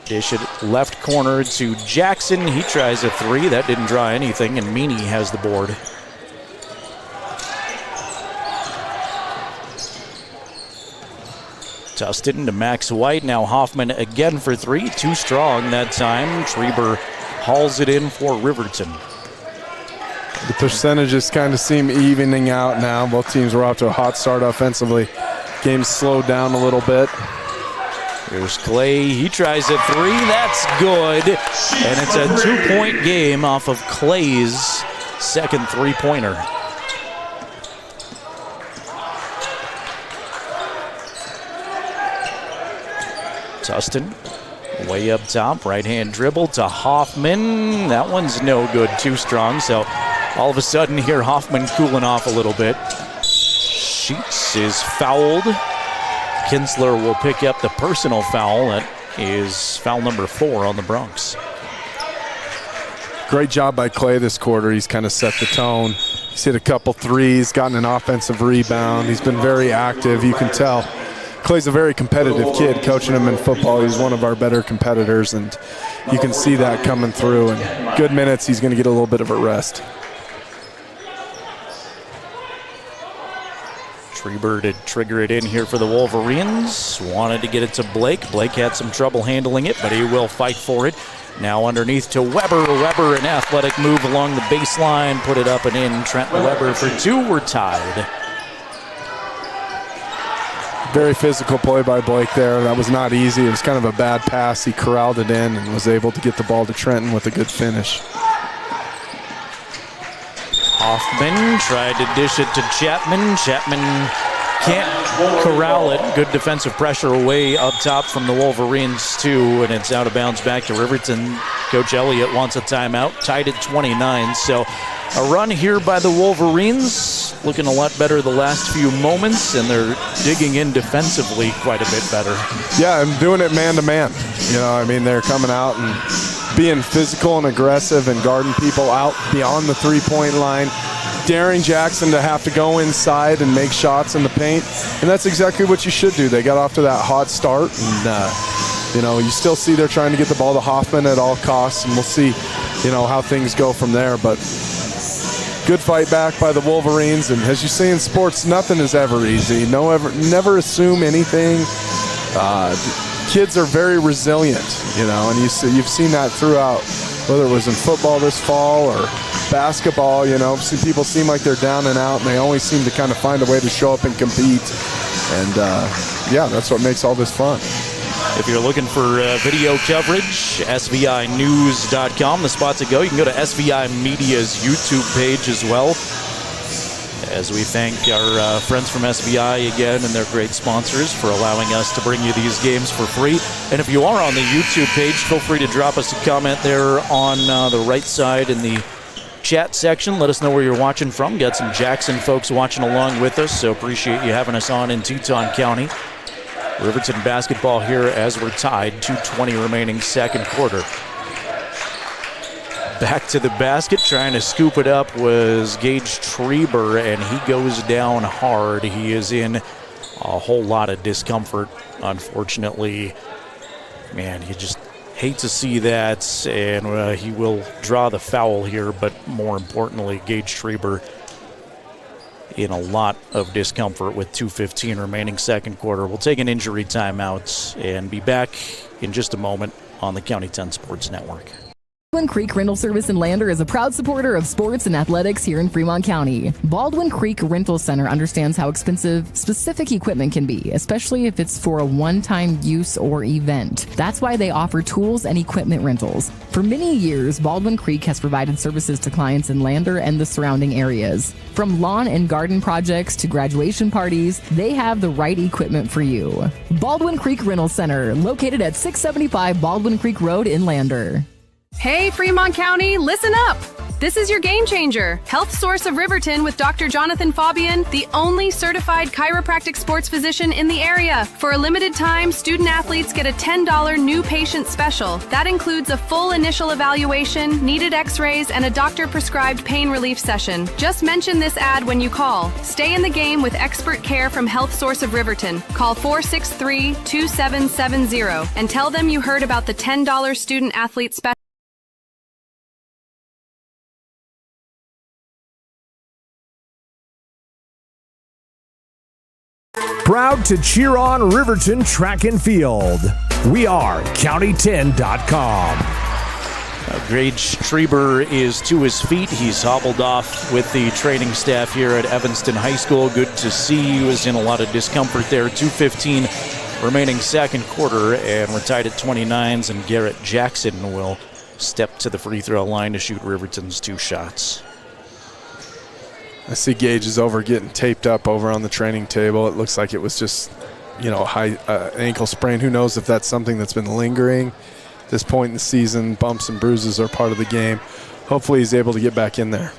dish it left corner to Jackson. He tries a 3, that didn't draw anything, and Meany has the board. Tustin to Max White. Now Hoffman again for three. Too strong that time. Treber hauls it in for Riverton. The percentages kind of seem evening out now. Both teams were off to a hot start offensively. Game's slowed down a little bit. Here's Clay. He tries a three. That's good. And it's a 2-point game off of Clay's second three-pointer. Tustin way up top. Right-hand dribble to Hoffman. That one's no good. Too strong. So all of a sudden here, Hoffman cooling off a little bit. Sheets is fouled. Kinsler will pick up the personal foul. That is foul number 4 on the Bronx. Great job by Clay this quarter. He's kind of set the tone. He's hit a couple threes, gotten an offensive rebound. He's been very active. You can tell Clay's a very competitive kid. Coaching him in football, he's one of our better competitors, and you can see that coming through. And good minutes, he's going to get a little bit of a rest. Treber to trigger it in here for the Wolverines. Wanted to get it to Blake. Blake had some trouble handling it, but he will fight for it. Now underneath to Weber. Weber, an athletic move along the baseline. Put it up and in. Trenton Weber for 2. We're tied. Very physical play by Blake there. That was not easy. It was kind of a bad pass. He corralled it in and was able to get the ball to Trenton with a good finish. Hoffman tried to dish it to Chapman. Chapman can't corral it. Good defensive pressure away up top from the Wolverines too, and it's out of bounds back to Riverton. Coach Elliott wants a timeout. Tied at 29, so a run here by the Wolverines. Looking a lot better the last few moments, and they're digging in defensively quite a bit better. Yeah, and doing it man-to-man. You know, I mean, they're coming out and being physical and aggressive and guarding people out beyond the three-point line, daring Jackson to have to go inside and make shots in the paint, and that's exactly what you should do. They got off to that hot start, and you know, you still see they're trying to get the ball to Hoffman at all costs, and we'll see, you know, how things go from there. But good fight back by the Wolverines, and as you say in sports, nothing is ever easy. Never assume anything. Kids are very resilient, you know, and you've seen that throughout, whether it was in football this fall or basketball. You know, some people seem like they're down and out, and they always seem to kind of find a way to show up and compete. And yeah, that's what makes all this fun. If you're looking for video coverage, SVInews.com, the spot to go. You can go to SVI Media's YouTube page as well, as we thank our friends from SVI again and their great sponsors for allowing us to bring you these games for free. And if you are on the YouTube page, feel free to drop us a comment there on the right side in the chat section. Let us know where you're watching from. Got some Jackson folks watching along with us, so appreciate you having us on in Teton County. Riverton basketball here as we're tied. 2:20 remaining second quarter. Back to the basket, trying to scoop it up was Gage Treber, and he goes down hard. He is in a whole lot of discomfort, unfortunately. Man, you just hate to see that, and he will draw the foul here, but more importantly, Gage Treber in a lot of discomfort with 2:15 remaining second quarter. We'll take an injury timeout and be back in just a moment on the County 10 Sports Network. Baldwin Creek Rental Service in Lander is a proud supporter of sports and athletics here in Fremont County. Baldwin Creek Rental Center understands how expensive specific equipment can be, especially if it's for a one-time use or event. That's why they offer tools and equipment rentals. For many years, Baldwin Creek has provided services to clients in Lander and the surrounding areas. From lawn and garden projects to graduation parties, they have the right equipment for you. Baldwin Creek Rental Center, located at 675 Baldwin Creek Road in Lander. Hey, Fremont County, listen up. This is your game changer, Health Source of Riverton with Dr. Jonathan Fabian, the only certified chiropractic sports physician in the area. For a limited time, student athletes get a $10 new patient special. That includes a full initial evaluation, needed x-rays, and a doctor-prescribed pain relief session. Just mention this ad when you call. Stay in the game with expert care from Health Source of Riverton. Call 463-2770 and tell them you heard about the $10 student athlete special. Proud to cheer on Riverton Track and Field. We are County10.com. Grade Strieber is to his feet. He's hobbled off with the training staff here at Evanston High School. Good to see. He was in a lot of discomfort there. 2:15 remaining second quarter, and we're tied at 29s, and Garrett Jackson will step to the free throw line to shoot Riverton's 2 shots. I see Gage is getting taped up over on the training table. It looks like it was just, high ankle sprain. Who knows if that's something that's been lingering at this point in the season. Bumps and bruises are part of the game. Hopefully he's able to get back in there.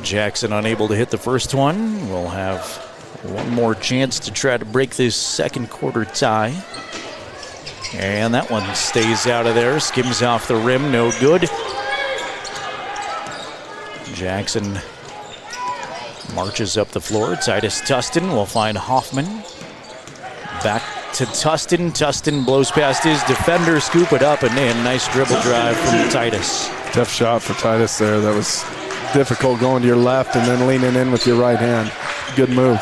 Jackson unable to hit the first one. We'll have one more chance to try to break this second quarter tie. And that one stays out of there. Skims off the rim. No good. Jackson marches up the floor. Titus Tustin will find Hoffman. Back to Tustin. Tustin blows past his defender, scoop it up, and in. Nice dribble drive from Titus. Tough shot for Titus there. That was difficult, going to your left and then leaning in with your right hand. Good move.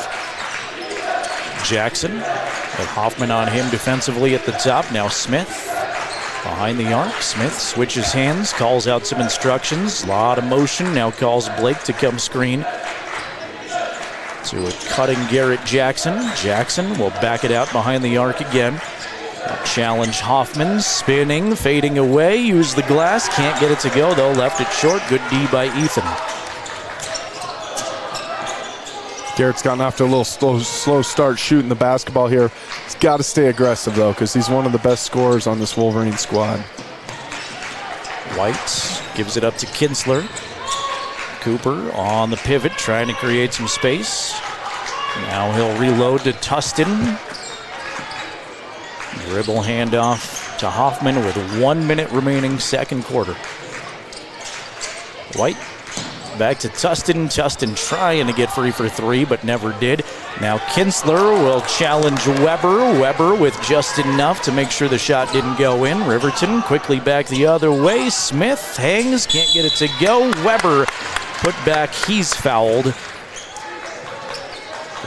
Jackson with Hoffman on him defensively at the top. Now Smith behind the arc. Smith switches hands, calls out some instructions. A lot of motion. Now calls Blake to come screen to a cutting Garrett Jackson. Jackson will back it out behind the arc again. Challenge Hoffman, spinning, fading away. Use the glass. Can't get it to go, though. Left it short. Good D by Ethan. Garrett's gotten off to a little slow start shooting the basketball here. He's got to stay aggressive, though, because he's one of the best scorers on this Wolverine squad. White gives it up to Kinsler. Cooper on the pivot, trying to create some space. Now he'll reload to Tustin. Dribble handoff to Hoffman with 1 minute remaining second quarter. White back to Tustin. Tustin trying to get free for 3, but never did. Now Kinsler will challenge Weber. Weber with just enough to make sure the shot didn't go in. Riverton quickly back the other way. Smith hangs, can't get it to go. Weber put back, he's fouled. Good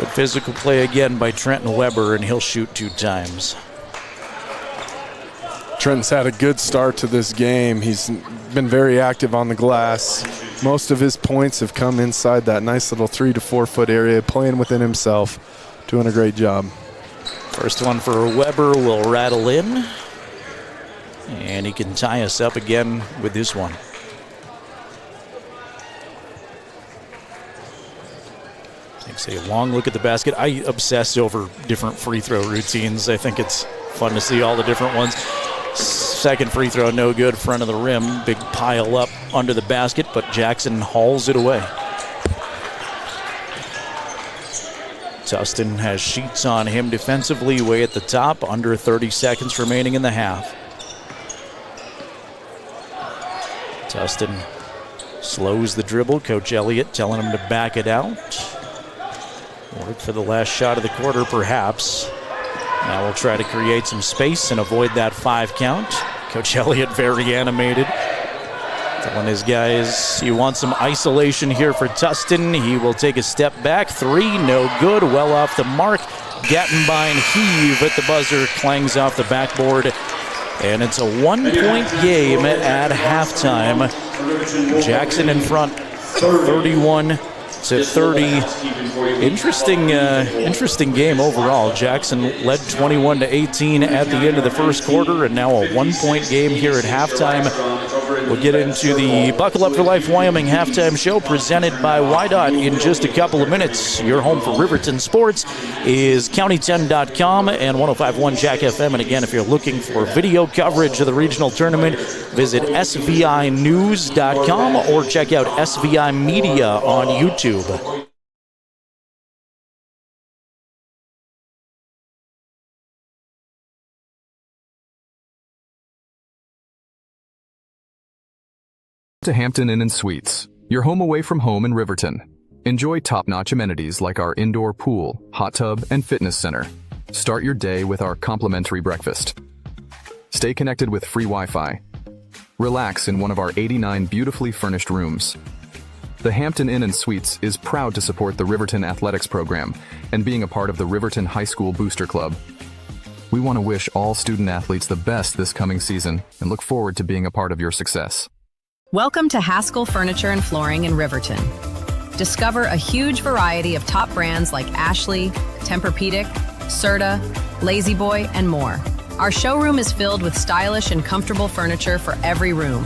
physical play again by Trenton Weber, and he'll shoot 2 times. Trenton's had a good start to this game. He's been very active on the glass. Most of his points have come inside that nice little 3 to 4 foot area, playing within himself, doing a great job. First one for Weber will rattle in, and he can tie us up again with this one. Takes a long look at the basket. I obsess over different free throw routines. I think it's fun to see all the different ones. Second free throw, no good, front of the rim. Big pile up under the basket, but Jackson hauls it away. Tustin has sheets on him defensively, way at the top. Under 30 seconds remaining in the half. Tustin slows the dribble. Coach Elliott telling him to back it out. Work for the last shot of the quarter, perhaps. Now we'll try to create some space and avoid that 5 count. Coach Elliott very animated, telling his guys he wants some isolation here for Tustin. He will take a step back. 3, no good, well off the mark. Gattenbein heave at the buzzer, clangs off the backboard. And it's a 1-point game at halftime. Jackson in front, 31-30. Interesting game overall. Jackson led 21-18 at the end of the first quarter, and now a 1-point game here at halftime. We'll get into the Buckle Up for Life Wyoming halftime show presented by WYDOT in just a couple of minutes. Your home for Riverton sports is County10.com and 105.1 Jack FM. And again, if you're looking for video coverage of the regional tournament, visit SVInews.com or check out SVI Media on YouTube. To Hampton Inn and Suites, your home away from home in Riverton. Enjoy top-notch amenities like our indoor pool, hot tub, and fitness center. Start your day with our complimentary breakfast. Stay connected with free Wi-Fi. Relax in one of our 89 beautifully furnished rooms. The Hampton Inn & Suites is proud to support the Riverton Athletics program and being a part of the Riverton High School Booster Club. We want to wish all student athletes the best this coming season and look forward to being a part of your success. Welcome to Haskell Furniture and Flooring in Riverton. Discover a huge variety of top brands like Ashley, Tempur-Pedic, Serta, Lazy Boy, and more. Our showroom is filled with stylish and comfortable furniture for every room.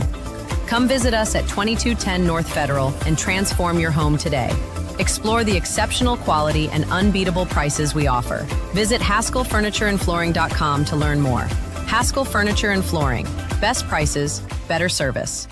Come visit us at 2210 North Federal and transform your home today. Explore the exceptional quality and unbeatable prices we offer. Visit HaskellFurnitureandFlooring.com to learn more. Haskell Furniture and Flooring. Best prices, better service.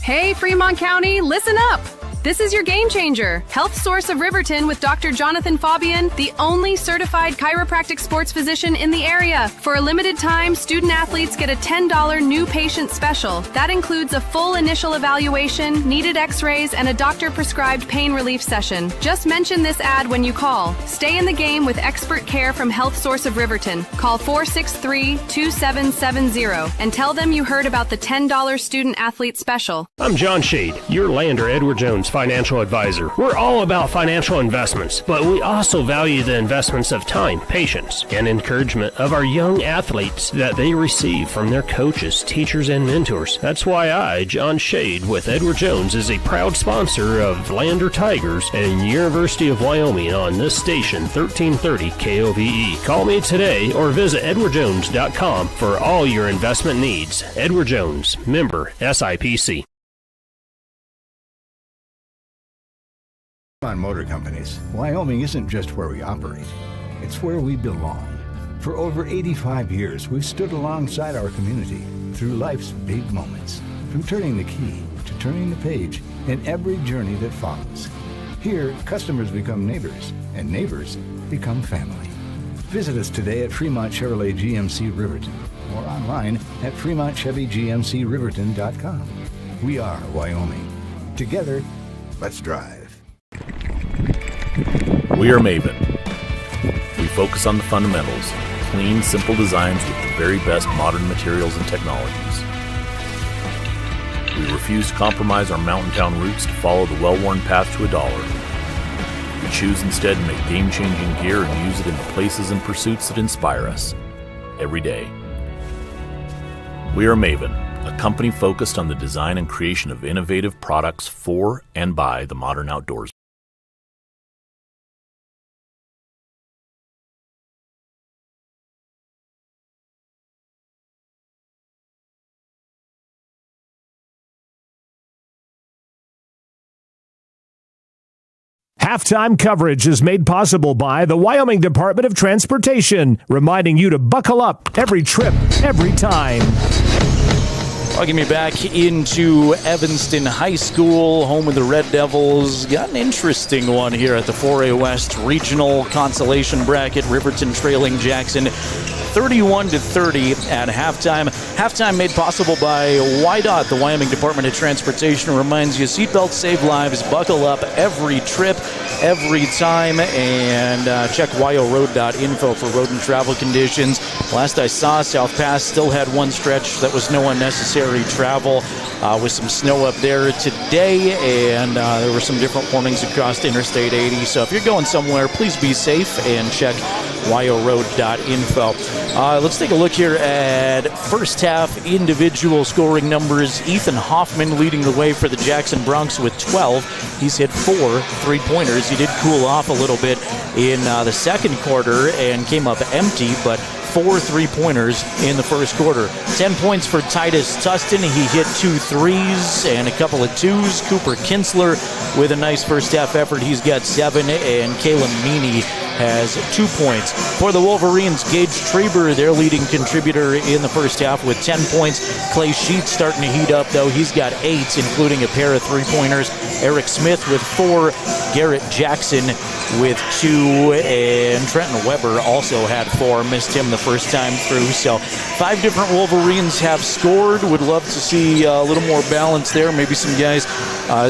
Hey, Fremont County, listen up! This is your game changer, Health Source of Riverton with Dr. Jonathan Fabian, the only certified chiropractic sports physician in the area. For a limited time, student athletes get a $10 new patient special. That includes a full initial evaluation, needed x-rays, and a doctor-prescribed pain relief session. Just mention this ad when you call. Stay in the game with expert care from Health Source of Riverton. Call 463-2770 and tell them you heard about the $10 student athlete special. I'm John Shade, your Lander Edward Jones financial advisor. We're all about financial investments, but we also value the investments of time, patience, and encouragement of our young athletes that they receive from their coaches, teachers, and mentors. That's why I, John Shade, with Edward Jones, is a proud sponsor of Lander Tigers and University of Wyoming on this station, 1330 KOVE. Call me today or visit edwardjones.com for all your investment needs. Edward Jones, member SIPC. On motor companies, Wyoming isn't just where we operate, it's where we belong. For over 85 years, we've stood alongside our community through life's big moments, from turning the key to turning the page in every journey that follows. Here, customers become neighbors, and neighbors become family. Visit us today at Fremont Chevrolet GMC Riverton or online at FremontChevyGMCRiverton.com. We are Wyoming. Together, let's drive. We are Maven. We focus on the fundamentals, clean, simple designs with the very best modern materials and technologies. We refuse to compromise our mountain town roots to follow the well-worn path to $1. We choose instead to make game-changing gear and use it in the places and pursuits that inspire us every day. We are Maven, a company focused on the design and creation of innovative products for and by the modern outdoors. Halftime coverage is made possible by the Wyoming Department of Transportation, reminding you to buckle up every trip, every time. Welcome you back into Evanston High School, home of the Red Devils. Got an interesting one here at the 4A West Regional Consolation Bracket. Riverton trailing Jackson 31-30 at halftime. Halftime made possible by WYDOT. The Wyoming Department of Transportation reminds you, seatbelts save lives. Buckle up every trip, every time, and check wyoroad.info for road and travel conditions. Last I saw, South Pass still had one stretch that was no unnecessary travel with some snow up there today, and there were some different warnings across Interstate 80. So if you're going somewhere, please be safe and check wyoroad.info. Let's take a look here at first half individual scoring numbers. Ethan Hoffman leading the way for the Jackson Broncs with 12. He's hit 4 3-pointers. He did cool off a little bit in the second quarter and came up empty, but 4 3-pointers in the first quarter. 10 points for Titus Tustin. He hit 2 threes and a couple of twos. Cooper Kinsler with a nice first half effort. He's got 7, and Caleb Meany has 2 points. For the Wolverines, Gage Traber, their leading contributor in the first half with 10 points. Clay Sheets starting to heat up, though. He's got 8, including a pair of 3-pointers. Eric Smith with 4. Garrett Jackson with 2, and Trenton Weber also had 4, missed him the first time through. So 5 different Wolverines have scored. Would love to see a little more balance there. Maybe some guys,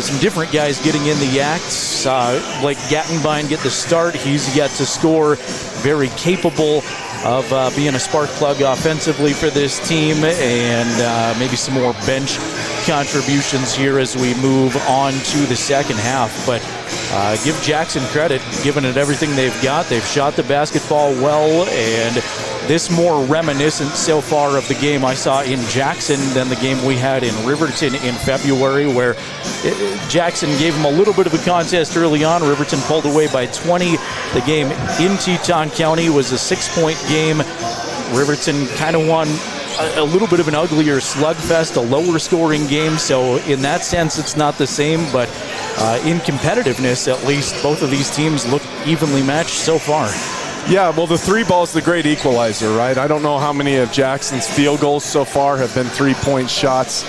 some different guys getting in the acts. Like Gattenbein get the start. He's yet to score. Very capable of being a spark plug offensively for this team, and maybe some more bench contributions here as we move on to the second half. But give Jackson credit, given it everything they've got. They've shot the basketball well, and this more reminiscent so far of the game I saw in Jackson than the game we had in Riverton in February, where Jackson gave them a little bit of a contest early on. Riverton pulled away by 20. The game in Teton County was a 6-point game. Riverton kind of won a little bit of an uglier slugfest, a lower scoring game. So in that sense, it's not the same, but in competitiveness, at least, both of these teams look evenly matched so far. Yeah, well, the 3-ball is the great equalizer, right? I don't know how many of Jackson's field goals so far have been 3-point shots.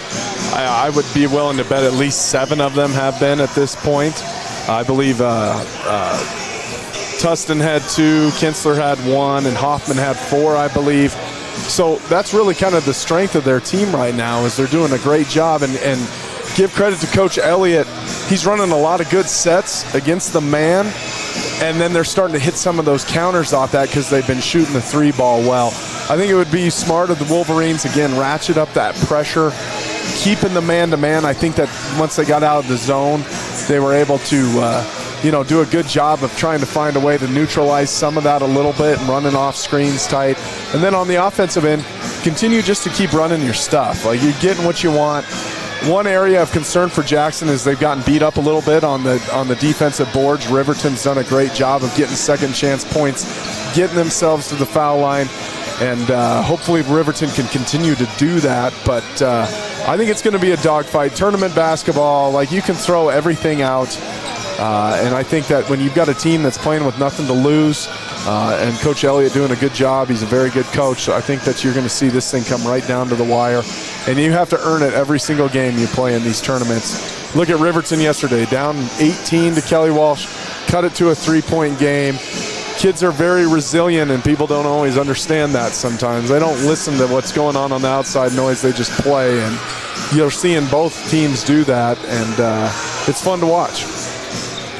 I would be willing to bet at least 7 of them have been at this point. I believe Tustin had 2, Kinsler had 1, and Hoffman had 4, I believe. So that's really kind of the strength of their team right now, is they're doing a great job. And give credit to Coach Elliott. He's running a lot of good sets against the man, and then they're starting to hit some of those counters off that because they've been shooting the 3-ball well. I think it would be smart of the Wolverines, again, ratchet up that pressure, keeping the man-to-man. I think that once they got out of the zone, they were able to do a good job of trying to find a way to neutralize some of that a little bit and running off screens tight. And then on the offensive end, continue just to keep running your stuff. Like, you're getting what you want. One area of concern for Jackson is they've gotten beat up a little bit on the defensive boards. Riverton's done a great job of getting second chance points, getting themselves to the foul line, and hopefully Riverton can continue to do that. But I think it's going to be a dogfight. Tournament basketball, like, you can throw everything out. And I think that when you've got a team that's playing with nothing to lose, and Coach Elliott doing a good job, he's a very good coach, so I think that you're going to see this thing come right down to the wire. And you have to earn it every single game you play in these tournaments. Look at Riverton yesterday, down 18 to Kelly Walsh, cut it to a 3-point game. Kids are very resilient, and people don't always understand that sometimes. They don't listen to what's going on the outside noise. They just play, and you're seeing both teams do that, and it's fun to watch.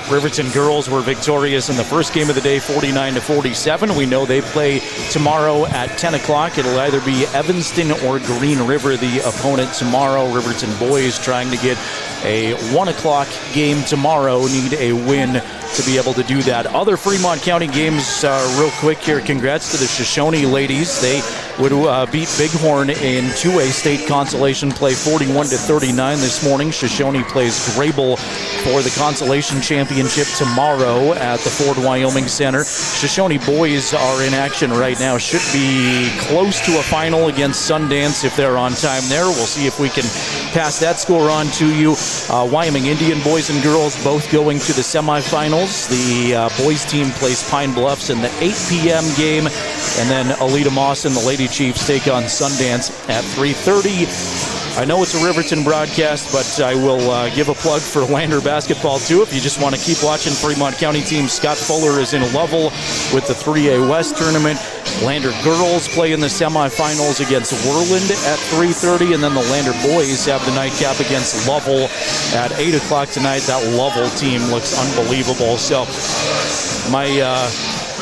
Riverton girls were victorious in the first game of the day, 49-47. We know they play tomorrow at 10 o'clock. It'll either be Evanston or Green River, the opponent tomorrow. Riverton boys trying to get a 1 o'clock game tomorrow, need a win to be able to do that. Other Fremont County games, real quick here. Congrats to the Shoshone ladies. They would beat Bighorn in 2A state consolation play, 41-39 this morning. Shoshone plays Grable for the consolation championship tomorrow at the Ford Wyoming Center. Shoshone boys are in action right now. Should be close to a final against Sundance if they're on time there. We'll see if we can pass that score on to you. Wyoming Indian boys and girls both going to the semifinals. The boys team plays Pine Bluffs in the 8 p.m. game, and then Alita Moss and the Lady Chiefs take on Sundance at 3:30. I know it's a Riverton broadcast, but I will give a plug for Lander basketball, too. If you just want to keep watching Fremont County teams, Scott Fuller is in Lovell with the 3A West tournament. Lander girls play in the semifinals against Worland at 3:30, and then the Lander boys have the nightcap against Lovell at 8 o'clock tonight. That Lovell team looks unbelievable. So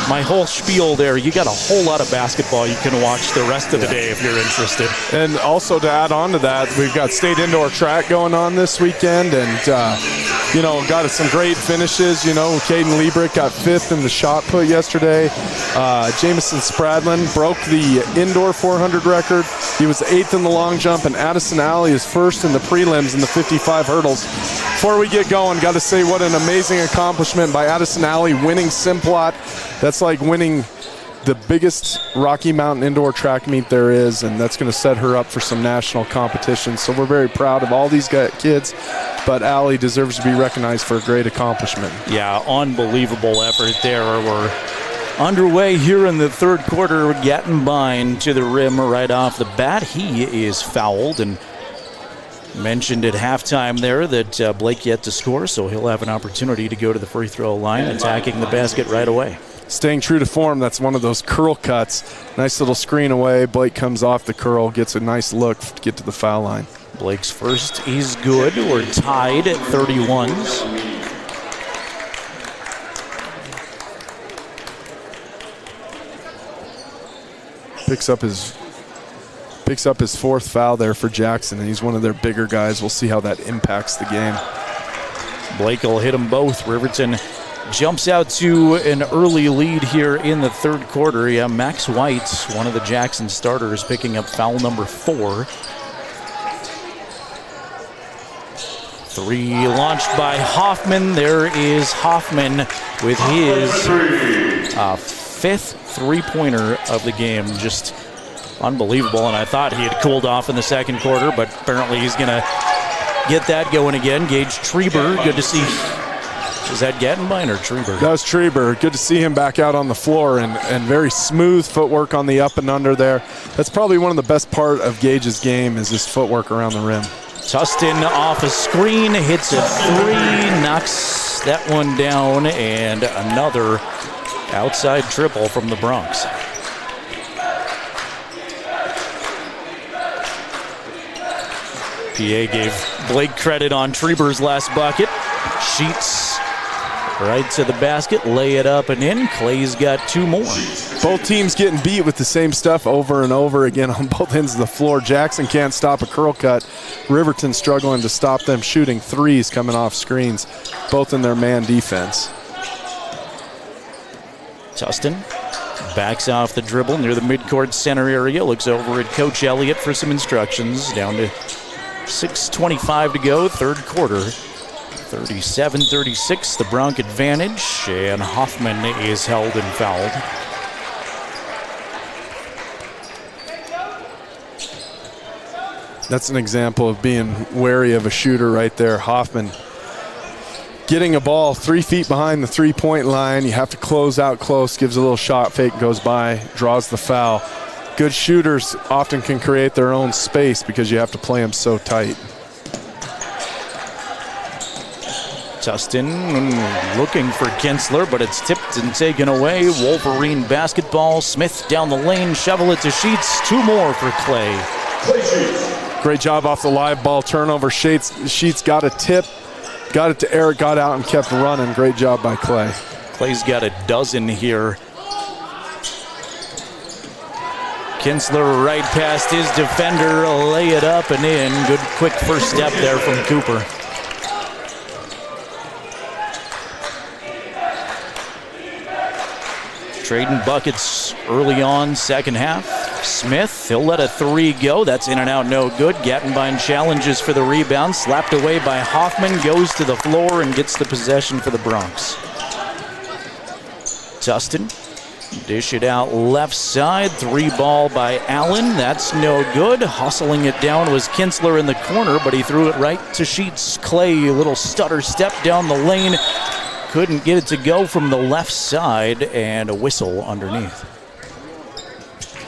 my whole spiel there, you got a whole lot of basketball you can watch the rest of the day if you're interested. And also to add on to that, we've got state indoor track going on this weekend, and got some great finishes. Caden Liebrick got 5th in the shot put yesterday. Jameson Spradlin broke the indoor 400 record. He was 8th in the long jump, and Addison Alley is 1st in the prelims in the 55 hurdles. Before we get going, got to say what an amazing accomplishment by Addison Alley winning Simplot. That's like winning the biggest Rocky Mountain indoor track meet there is, and that's going to set her up for some national competition. So we're very proud of all these kids, but Allie deserves to be recognized for a great accomplishment. Yeah, unbelievable effort there. We're underway here in the third quarter. Gattenbein to the rim right off the bat. He is fouled, and Mentioned at halftime there that Blake yet to score, so he'll have an opportunity to go to the free throw line, attacking the basket right away. Staying true to form, that's one of those curl cuts. Nice little screen away. Blake comes off the curl, gets a nice look to get to the foul line. Blake's first is good. We're tied at 31s. Picks up his fourth foul there for Jackson, and he's one of their bigger guys. We'll see how that impacts the game. Blake will hit them both. Riverton jumps out to an early lead here in the third quarter. Yeah, Max White, one of the Jackson starters, picking up foul number 4. 3 launched by Hoffman. There is Hoffman with his 5th three-pointer of the game. Just unbelievable, and I thought he had cooled off in the second quarter, but apparently he's going to get that going again. Gage Treber, good to see. Is that Gattenbein or Treber? That was Treber. Good to see him back out on the floor, and very smooth footwork on the up and under there. That's probably one of the best part of Gage's game is his footwork around the rim. Tustin off a screen, hits a 3, knocks that one down, and another outside triple from the Bronx. PA gave Blake credit on Treber's last bucket. Sheets right to the basket, lay it up and in. Clay's got 2 more. Both teams getting beat with the same stuff over and over again on both ends of the floor. Jackson can't stop a curl cut. Riverton struggling to stop them shooting threes coming off screens, both in their man defense. Tustin backs off the dribble near the midcourt center area, looks over at Coach Elliott for some instructions. Down to 6:25 to go, third quarter. 37-36, the Bronc advantage, and Hoffman is held and fouled. That's an example of being wary of a shooter right there. Hoffman getting a ball 3 feet behind the three-point line. You have to close out close, gives a little shot fake, goes by, draws the foul. Good shooters often can create their own space because you have to play them so tight. Tustin looking for Kinsler, but it's tipped and taken away. Wolverine basketball. Smith down the lane, shovel it to Sheets. 2 more for Clay. Great job off the live ball turnover. Sheets got a tip, got it to Eric, got out and kept running. Great job by Clay. Clay's got a dozen here. Kinsler right past his defender, lay it up and in. Good quick first step there from Cooper. Trading buckets early on, second half. Smith, he'll let a 3 go. That's in and out, no good. Gattenbein challenges for the rebound. Slapped away by Hoffman, goes to the floor and gets the possession for the Bronx. Tustin, dish it out left side. 3 ball by Allen. That's no good. Hustling it down was Kinsler in the corner, but he threw it right to Sheets. Clay, a little stutter step down the lane. Couldn't get it to go from the left side, and a whistle underneath.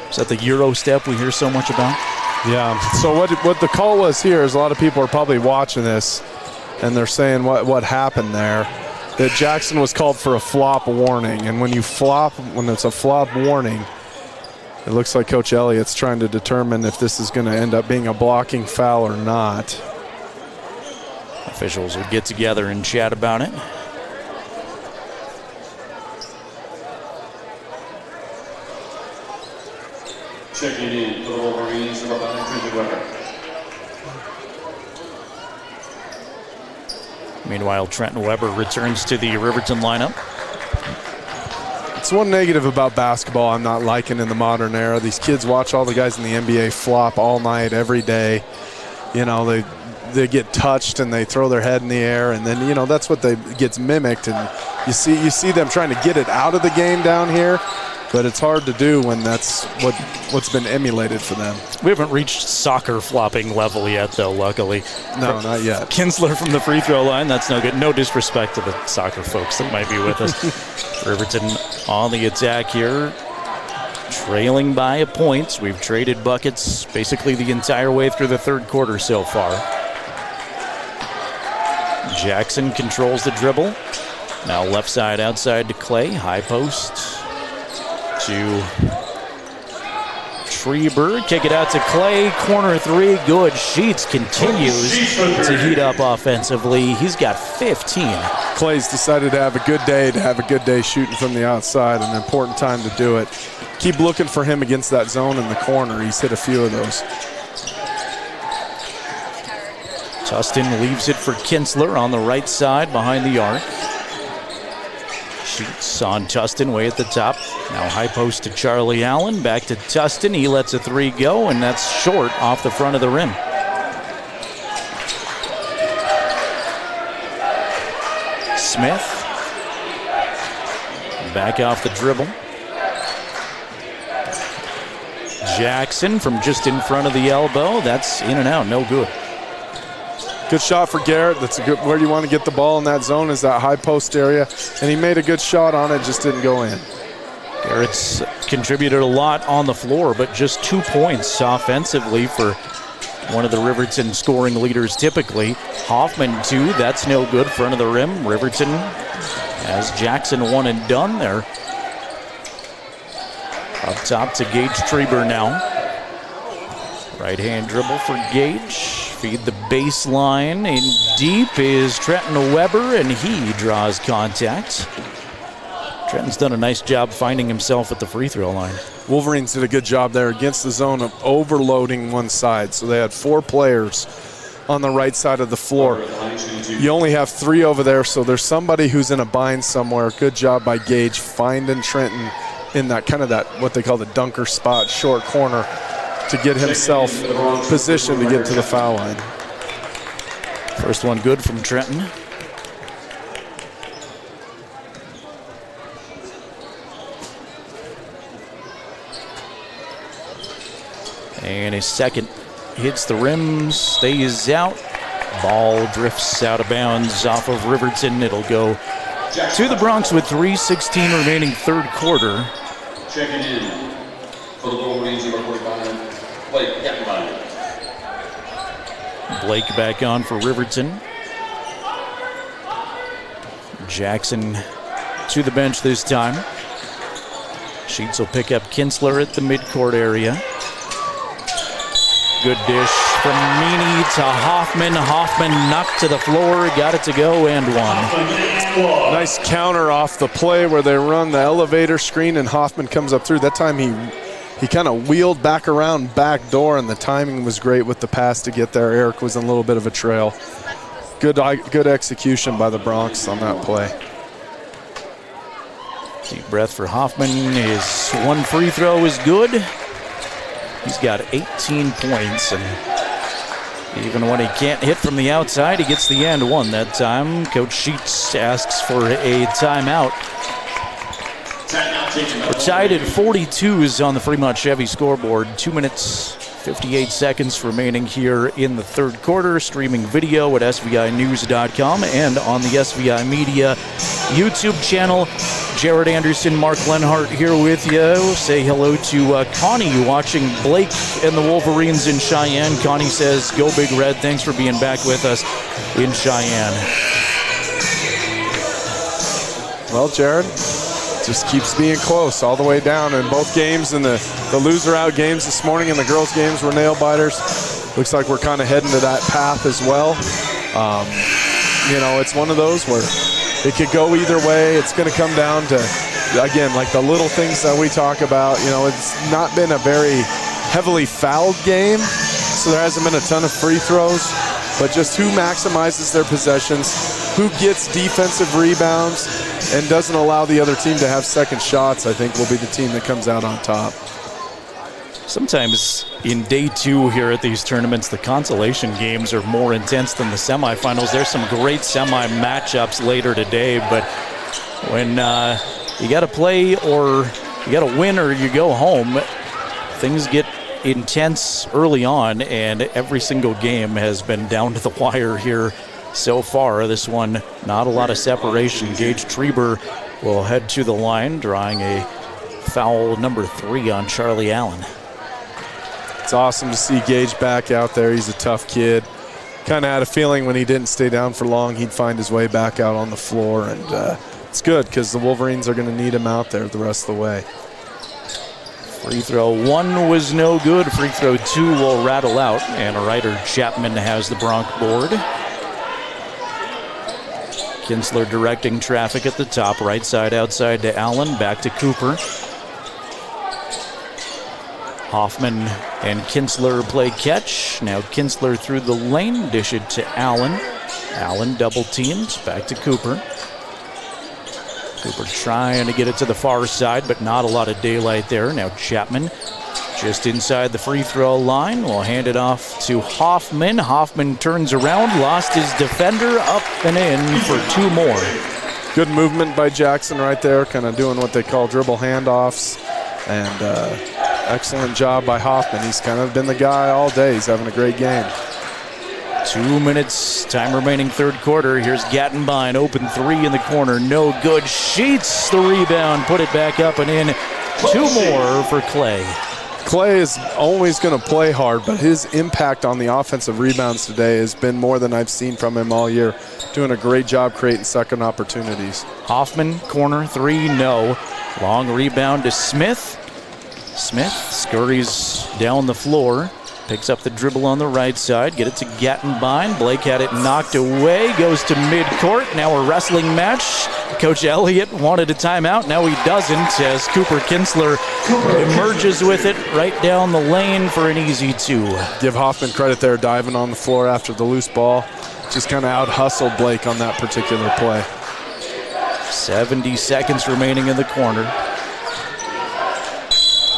Is that the Euro step we hear so much about? Yeah, so what the call was here is a lot of people are probably watching this, and they're saying what happened there. That Jackson was called for a flop warning, and when it's a flop warning, it looks like Coach Elliott's trying to determine if this is going to end up being a blocking foul or not. Officials will get together and chat about it. Checking in for the Wolverines, number 5, Trenton Weber. Meanwhile, Trenton Weber returns to the Riverton lineup. It's one negative about basketball I'm not liking in the modern era. These kids watch all the guys in the NBA flop all night, every day. You know, they get touched and they throw their head in the air, and then, you know, that's what gets mimicked. And you see them trying to get it out of the game down here. But it's hard to do when that's what's been emulated for them. We haven't reached soccer flopping level yet, though, luckily. No, not yet. Kinsler from the free throw line, that's no good. No disrespect to the soccer folks that might be with us. Riverton on the attack here, trailing by a point. We've traded buckets basically the entire way through the third quarter so far. Jackson controls the dribble. Now left side outside to Clay. High post to Schreiber. Kick it out to Clay. Corner three. Good. Sheets continues to heat up offensively. He's got 15. Clay's decided to have a good day shooting from the outside. An important time to do it. Keep looking for him against that zone in the corner. He's hit a few of those. Tustin leaves it for Kinsler on the right side behind the arc. Shoots on Tustin way at the top. Now high post to Charlie Allen. Back to Tustin. He lets a three go, and that's short off the front of the rim. Smith. Back off the dribble. Jackson from just in front of the elbow. That's in and out. No good. Good shot for Garrett. That's a good, where you want to get the ball in that zone is that high post area. And he made a good shot on it, just didn't go in. Garrett's contributed a lot on the floor, but just 2 points offensively for one of the Riverton scoring leaders typically. Hoffman, 2. That's no good. Front of the rim. Riverton has Jackson one and done there. Up top to Gage Schreiber now. Right-hand dribble for Gage. Feed the baseline. In deep is Trenton Weber, and he draws contact. Trenton's done a nice job finding himself at the free throw line. Wolverines did a good job there against the zone of overloading one side. So they had 4 players on the right side of the floor. You only have 3 over there, so there's somebody who's in a bind somewhere. Good job by Gage finding Trenton in that kind of that what they call the dunker spot, short corner, to get himself positioned to get to the foul line. First one good from Trenton. And his second hits the rim, stays out. Ball drifts out of bounds off of Riverton. It'll go to the Bronx with 3:16 remaining third quarter. Checking in for the Wolverines, number 45. Blake back on for Riverton. Jackson to the bench this time. Sheets will pick up Kinsler at the midcourt area. Good dish from Meany to Hoffman. Hoffman knocked to the floor, got it to go, and one. Nice counter off the play where they run the elevator screen and Hoffman comes up through. That time he kind of wheeled back around back door, and the timing was great with the pass to get there. Eric was in a little bit of a trail. Good execution by the Bronx on that play. Deep breath for Hoffman. His one free throw is good. He's got 18 points, and even when he can't hit from the outside, he gets the and one that time. Coach Sheets asks for a timeout. We're tied at 42s on the Fremont Chevy scoreboard. 2 minutes, 58 seconds remaining here in the third quarter. Streaming video at SVInews.com and on the SVI Media YouTube channel. Jared Anderson, Mark Lenhart here with you. Say hello to Connie watching Blake and the Wolverines in Cheyenne. Connie says, go Big Red. Thanks for being back with us in Cheyenne. Well, Jared, just keeps being close all the way down in both games, and the loser-out games this morning and the girls' games were nail-biters. Looks like we're kind of heading to that path as well. It's one of those where it could go either way. It's going to come down to, again, like the little things that we talk about. It's not been a very heavily fouled game, so there hasn't been a ton of free throws, but just who maximizes their possessions, who gets defensive rebounds, and doesn't allow the other team to have second shots, I think will be the team that comes out on top. Sometimes in day 2 here at these tournaments, the consolation games are more intense than the semifinals. There's some great semi matchups later today, but when you got to play or you got to win or you go home, things get intense early on, and every single game has been down to the wire here so far. This one, not a lot of separation. Gage Schreiber will head to the line, drawing a foul number 3 on Charlie Allen. It's awesome to see Gage back out there. He's a tough kid. kind of had a feeling when he didn't stay down for long, he'd find his way back out on the floor. And it's good because the Wolverines are going to need him out there the rest of the way. Free throw 1 was no good. Free throw 2 will rattle out. And Ryder Chapman has the Bronc board. Kinsler directing traffic at the top. Right side outside to Allen. Back to Cooper. Hoffman and Kinsler play catch. Now Kinsler through the lane. Dish it to Allen. Allen double teamed. Back to Cooper. Cooper trying to get it to the far side, but not a lot of daylight there. Now Chapman just inside the free throw line. We'll hand it off to Hoffman. Hoffman turns around, lost his defender, up and in for 2 more. Good movement by Jackson right there, kind of doing what they call dribble handoffs. And excellent job by Hoffman. He's kind of been the guy all day. He's having a great game. 2 minutes, time remaining third quarter. Here's Gattenbein, open 3 in the corner, no good. Sheets the rebound, put it back up and in. 2 more for Clay. Clay is always going to play hard, but his impact on the offensive rebounds today has been more than I've seen from him all year. Doing a great job creating second opportunities. Hoffman, corner 3, no. Long rebound to Smith. Smith scurries down the floor. Picks up the dribble on the right side. Get it to Gattenbein. Blake had it knocked away. Goes to midcourt. Now a wrestling match. Coach Elliott wanted a timeout. Now he doesn't as Cooper Kinsler emerges with it right down the lane for an easy 2. Give Hoffman credit there, diving on the floor after the loose ball. Just kind of out-hustled Blake on that particular play. 70 seconds remaining in the corner.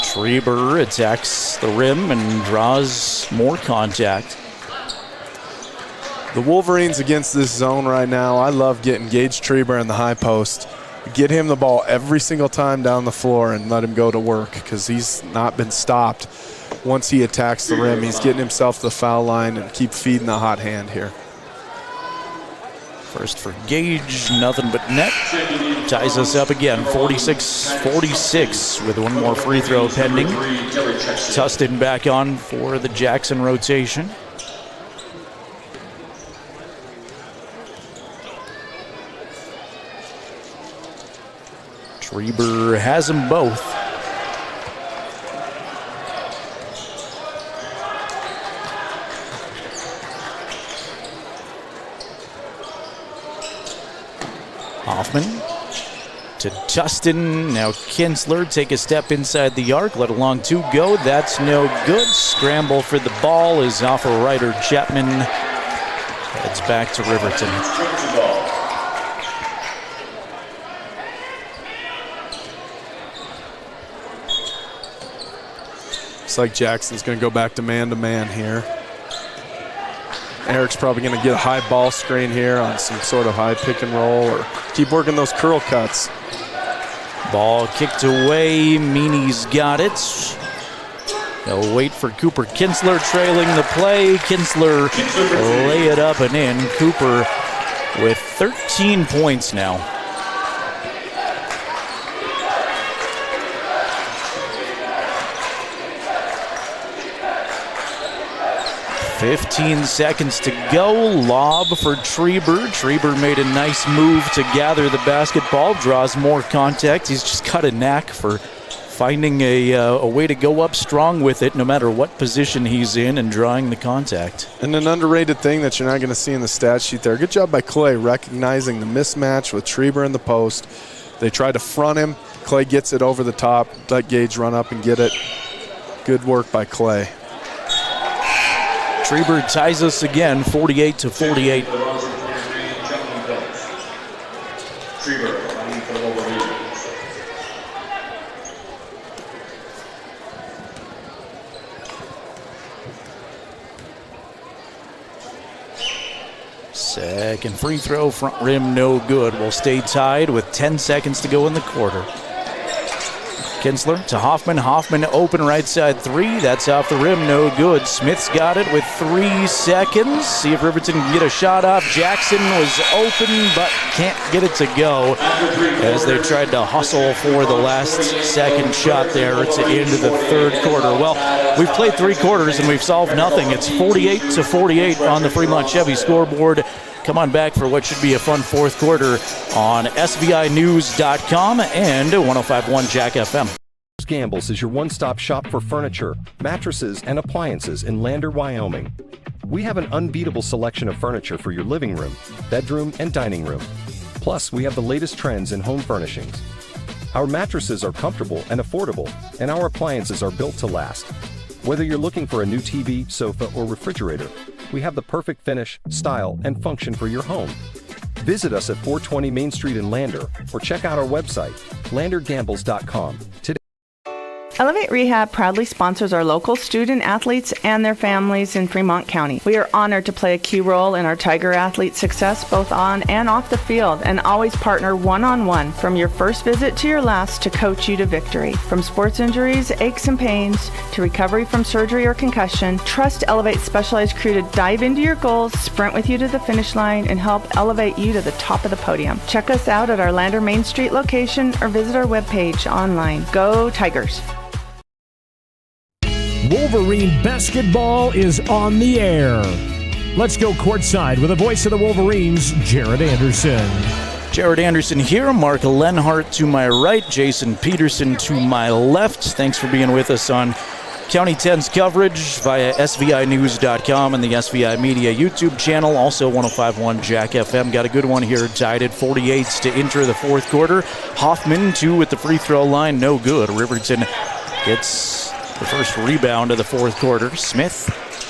Schreiber attacks the rim and draws more contact. The Wolverines against this zone right now, I love getting Gage Schreiber in the high post. Get him the ball every single time down the floor and let him go to work because he's not been stopped. Once he attacks the rim, he's getting himself to the foul line and keep feeding the hot hand here. First for Gage, nothing but net. Ties us up again, 46-46 with 1 more free throw pending. Tustin back on for the Jackson rotation. Schreiber has them both. Hoffman to Tustin. Now Kinsler take a step inside the arc. Let along 2 go. That's no good. Scramble for the ball is off of Ryder Chapman. Heads back to Riverton. Looks like Jackson's going to go back to man here. Eric's probably going to get a high ball screen here on some sort of high pick and roll or keep working those curl cuts. Ball kicked away. Meany's got it. They'll wait for Cooper Kinsler trailing the play. Kinsler lay it up and in. Cooper with 13 points now. .15 seconds to go. Lob for Schreiber. Schreiber made a nice move to gather the basketball. Draws more contact. He's just got a knack for finding a way to go up strong with it no matter what position he's in and drawing the contact. And an underrated thing that you're not going to see in the stat sheet there. Good job by Clay recognizing the mismatch with Schreiber in the post. They tried to front him. Clay gets it over the top. Let Gage run up and get it. Good work by Clay. Schreiber ties us again, 48-48. Second free throw, front rim, no good. We'll stay tied with 10 seconds to go in the quarter. Kinsler to Hoffman. Hoffman open right side three. That's off the rim. No good. Smith's got it with 3 seconds. See if Riverton can get a shot off. Jackson was open but can't get it to go as they tried to hustle for the last second shot there at the end of the third quarter. Well, we've played 3 quarters and we've solved nothing. It's 48-48 on the Fremont Chevy scoreboard. Come on back for what should be a fun fourth quarter on SVInews.com and 105.1 Jack FM. Gambles is your one-stop shop for furniture, mattresses, and appliances in Lander, Wyoming. We have an unbeatable selection of furniture for your living room, bedroom, and dining room. Plus, we have the latest trends in home furnishings. Our mattresses are comfortable and affordable, and our appliances are built to last. Whether you're looking for a new TV, sofa, or refrigerator, we have the perfect finish, style, and function for your home. Visit us at 420 Main Street in Lander or check out our website, landergambles.com today. Elevate Rehab proudly sponsors our local student athletes and their families in Fremont County. We are honored to play a key role in our Tiger athletes' success both on and off the field and always partner one-on-one from your first visit to your last to coach you to victory. From sports injuries, aches and pains, to recovery from surgery or concussion, trust Elevate's specialized crew to dive into your goals, sprint with you to the finish line, and help elevate you to the top of the podium. Check us out at our Lander Main Street location or visit our webpage online. Go Tigers! Wolverine basketball is on the air. Let's go courtside with the voice of the Wolverines, Jared Anderson. Jared Anderson here, Mark Lenhart to my right, Jason Peterson to my left. Thanks for being with us on County 10's coverage via SVInews.com and the SVI Media YouTube channel. Also 105.1 Jack FM. Got a good one here, tied at 48 to enter the fourth quarter. Hoffman, 2 at the free throw line, no good. Riverton gets the first rebound of the fourth quarter. Smith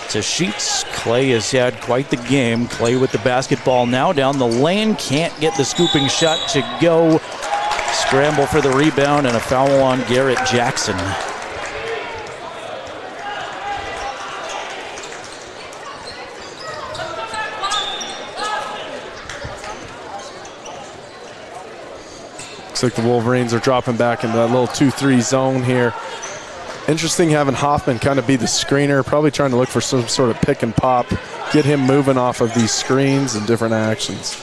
to Sheets. Clay has had quite the game. Clay with the basketball now down the lane. Can't get the scooping shot to go. Scramble for the rebound and a foul on Garrett Jackson. Looks like the Wolverines are dropping back into that little 2-3 zone here. Interesting having Hoffman kind of be the screener, probably trying to look for some sort of pick and pop, get him moving off of these screens and different actions.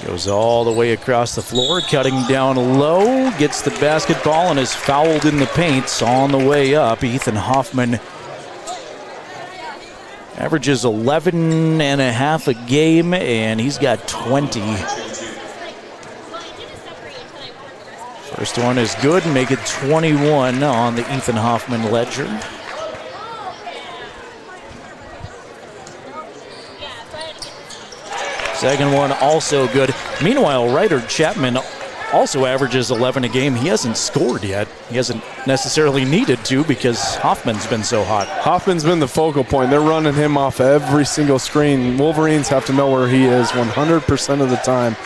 Goes all the way across the floor, cutting down low, gets the basketball and is fouled in the paint on the way up. Ethan Hoffman averages 11 and a half a game, and he's got 20. First one is good, make it 21 on the Ethan Hoffman ledger. Second one also good. Meanwhile, Ryder Chapman also averages 11 a game. He hasn't scored yet. He hasn't necessarily needed to because Hoffman's been so hot. Hoffman's been the focal point. They're running him off every single screen. Wolverines have to know where he is 100% of the time.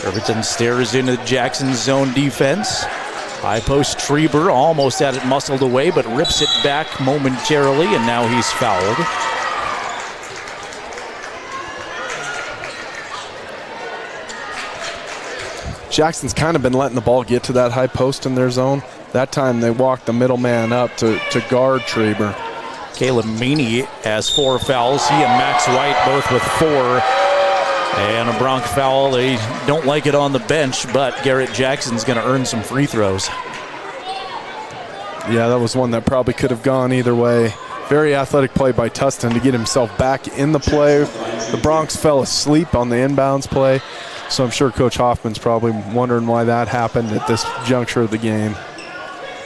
Riverton stares into Jackson's zone defense. High post Treber almost had it muscled away, but rips it back momentarily, and now he's fouled. Jackson's kind of been letting the ball get to that high post in their zone. That time they walked the middle man up to guard Treber. Caleb Meany has 4 fouls. He and Max White both with 4. And a Bronc foul. They don't like it on the bench, but Garrett Jackson's going to earn some free throws. Yeah, that was one that probably could have gone either way. Very athletic play by Tustin to get himself back in the play. The Broncs fell asleep on the inbounds play, so I'm sure Coach Hoffman's probably wondering why that happened at this juncture of the game.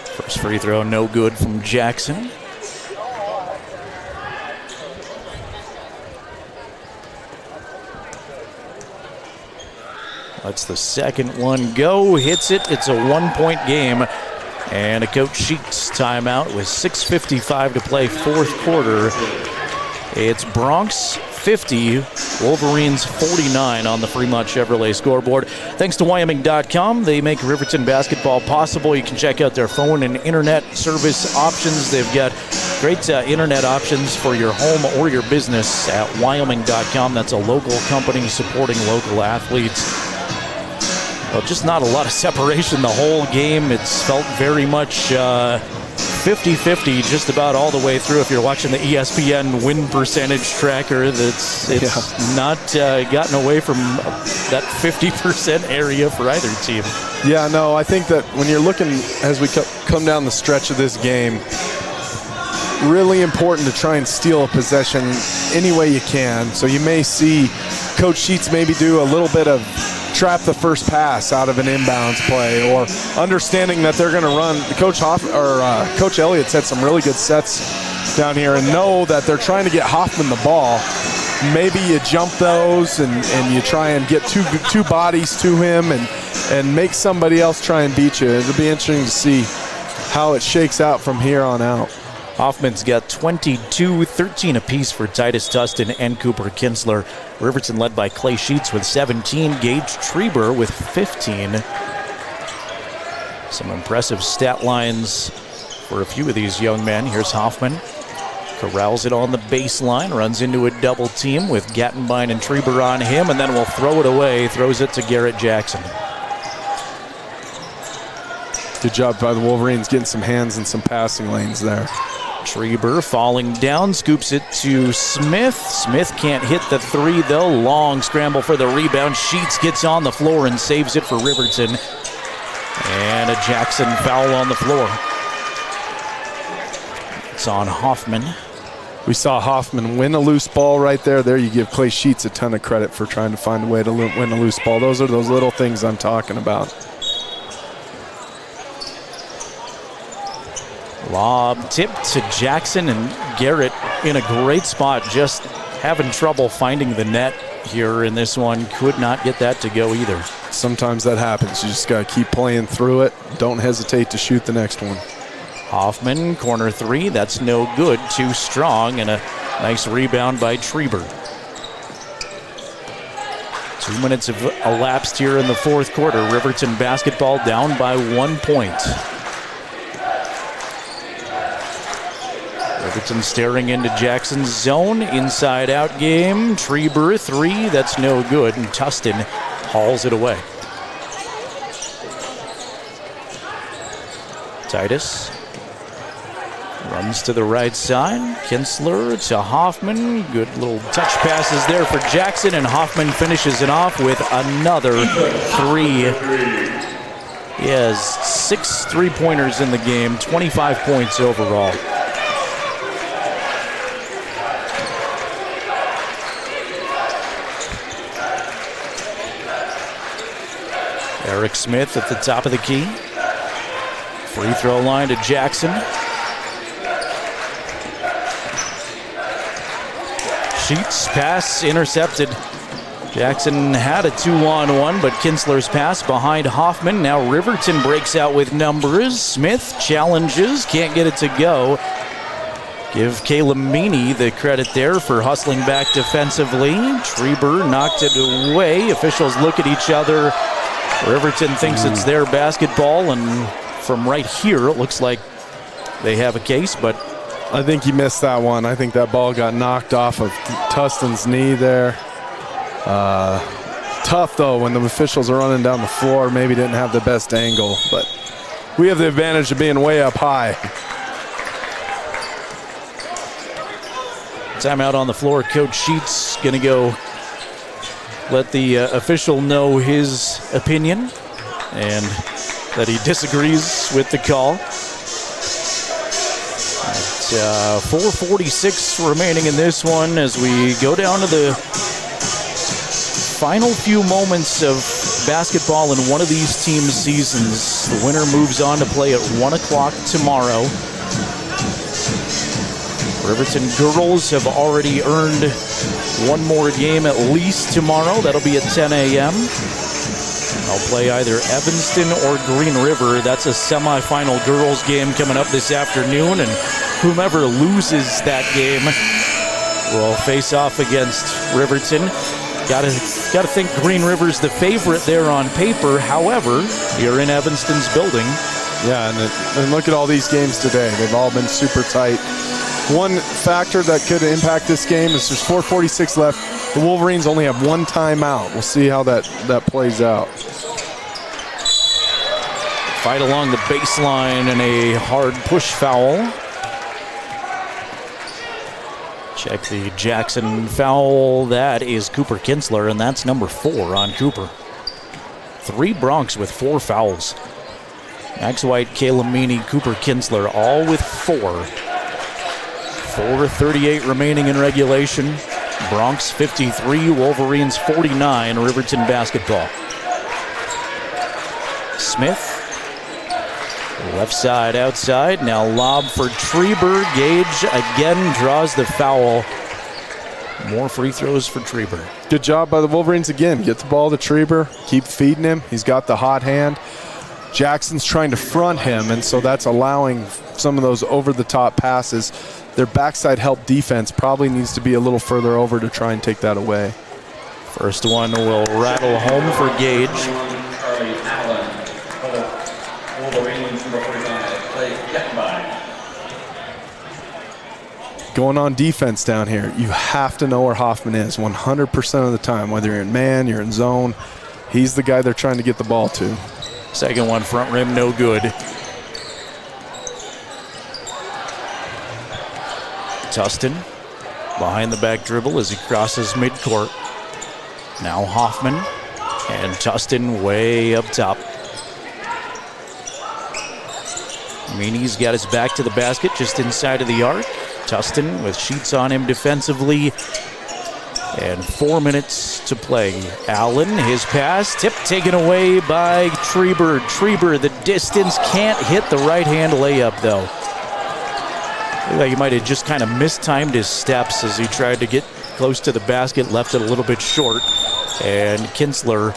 First free throw, no good from Jackson. Lets the second one go, hits it. It's a 1-point game. And a Coach Sheets timeout with 6:55 to play, fourth quarter. It's Broncs 50, Wolverines 49 on the Fremont Chevrolet scoreboard. Thanks to Wyoming.com. They make Riverton basketball possible. You can check out their phone and internet service options. They've got great internet options for your home or your business at Wyoming.com. That's a local company supporting local athletes. Well, just not a lot of separation the whole game. It's felt very much 50-50 just about all the way through. If you're watching the ESPN win percentage tracker, it's not gotten away from that 50% area for either team. Yeah, no, I think that when you're looking as we come down the stretch of this game, really important to try and steal a possession any way you can. So you may see Coach Sheets maybe do a little bit of trap the first pass out of an inbounds play, or understanding that they're going to run. Coach Elliott's had some really good sets down here, and know that they're trying to get Hoffman the ball. Maybe you jump those and you try and get two bodies to him and make somebody else try and beat you. It'll be interesting to see how it shakes out from here on out. Hoffman's got 22, 13 apiece for Titus Tustin and Cooper Kinsler. Riverton led by Clay Sheets with 17, Gage Treber with 15. Some impressive stat lines for a few of these young men. Here's Hoffman. Corrals it on the baseline, runs into a double team with Gattenbein and Treber on him, and then will throw it away, throws it to Garrett Jackson. Good job by the Wolverines getting some hands in some passing lanes there. Treber falling down, scoops it to Smith. Smith can't hit the three, though. Long scramble for the rebound. Sheets gets on the floor and saves it for Riverton. And a Jackson foul on the floor. It's on Hoffman. We saw Hoffman win a loose ball right there. There you give Clay Sheets a ton of credit for trying to find a way to win a loose ball. Those are those little things I'm talking about. Lob tip to Jackson, and Garrett in a great spot, just having trouble finding the net here in this one. Could not get that to go either. Sometimes that happens. You just got to keep playing through it. Don't hesitate to shoot the next one. Hoffman, corner three. That's no good. Too strong, and a nice rebound by Treber. 2 minutes have elapsed here in the fourth quarter. Riverton basketball down by 1 point. Riverton staring into Jackson's zone. Inside out game. Treber three. That's no good. And Tustin hauls it away. Titus runs to the right side. Kinsler to Hoffman. Good little touch passes there for Jackson. And Hoffman finishes it off with another three. He has 6 3-pointers in the game. 25 points overall. Eric Smith at the top of the key. Free throw line to Jackson. Sheets pass intercepted. Jackson had a 2-on-1, but Kinsler's pass behind Hoffman. Now Riverton breaks out with numbers. Smith challenges, can't get it to go. Give Caleb Meany the credit there for hustling back defensively. Treber knocked it away. Officials look at each other. Riverton thinks it's their basketball, and from right here, it looks like they have a case, but I think he missed that one. I think that ball got knocked off of Tustin's knee there. Tough, though, when the officials are running down the floor. Maybe didn't have the best angle, but we have the advantage of being way up high. Timeout on the floor. Coach Sheets going to go let the official know his opinion and that he disagrees with the call. 4:46 remaining in this one as we go down to the final few moments of basketball in one of these teams' seasons. The winner moves on to play at 1 o'clock tomorrow. Riverton girls have already earned one more game at least tomorrow. That'll be at 10 a.m. They'll play either Evanston or Green River. That's a semifinal girls game coming up this afternoon, and whomever loses that game will face off against Riverton. Got to think Green River's the favorite there on paper. However, you're in Evanston's building. Yeah, and look at all these games today. They've all been super tight. One factor that could impact this game is there's 4:46 left. The Wolverines only have one timeout. We'll see how that plays out. Fight along the baseline and a hard push foul. Check the Jackson foul. That is Cooper Kinsler, and that's number 4 on Cooper. 3 Broncs with 4 fouls. Max White, Caleb Meany, Cooper Kinsler, all with 4. 4:38 remaining in regulation. Broncs 53, Wolverines 49, Riverton basketball. Smith, left side outside, now lob for Treber. Gage again draws the foul. More free throws for Treber. Good job by the Wolverines again. Get the ball to Treber, keep feeding him. He's got the hot hand. Jackson's trying to front him, and so that's allowing some of those over-the-top passes. Their backside help defense probably needs to be a little further over to try and take that away. First one will rattle home for Gage. Going on defense down here, you have to know where Hoffman is 100% of the time. Whether you're in man, you're in zone, he's the guy they're trying to get the ball to. Second one, front rim, no good. Tustin behind the back dribble as he crosses midcourt. Now Hoffman and Tustin way up top. Meany's got his back to the basket just inside of the arc. Tustin with sheets on him defensively. And 4 minutes to play. Allen, his pass, tip taken away by Treber. Treber, the distance, can't hit the right-hand layup, though. Looked like he might have just kind of mistimed his steps as he tried to get close to the basket, left it a little bit short. And Kinsler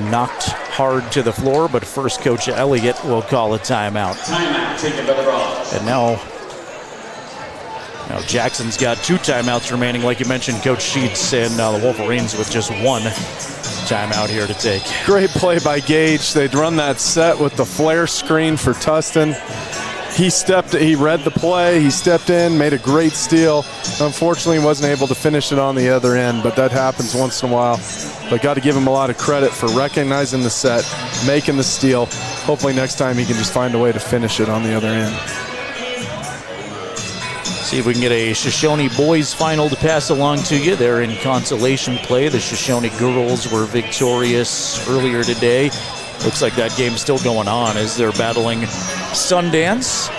knocked hard to the floor, but first Coach Elliott will call a timeout. Timeout taken by the Broncs. And now Jackson's got 2 timeouts remaining, like you mentioned, Coach Sheets, and the Wolverines with just 1 timeout here to take. Great play by Gage. They'd run that set with the flare screen for Tustin. He read the play, he stepped in, made a great steal. Unfortunately, he wasn't able to finish it on the other end, but that happens once in a while. But got to give him a lot of credit for recognizing the set, making the steal. Hopefully next time he can just find a way to finish it on the other end. See if we can get a Shoshone boys final to pass along to you. They're in consolation play. The Shoshone girls were victorious earlier today. Looks like that game's still going on as they're battling Sundance.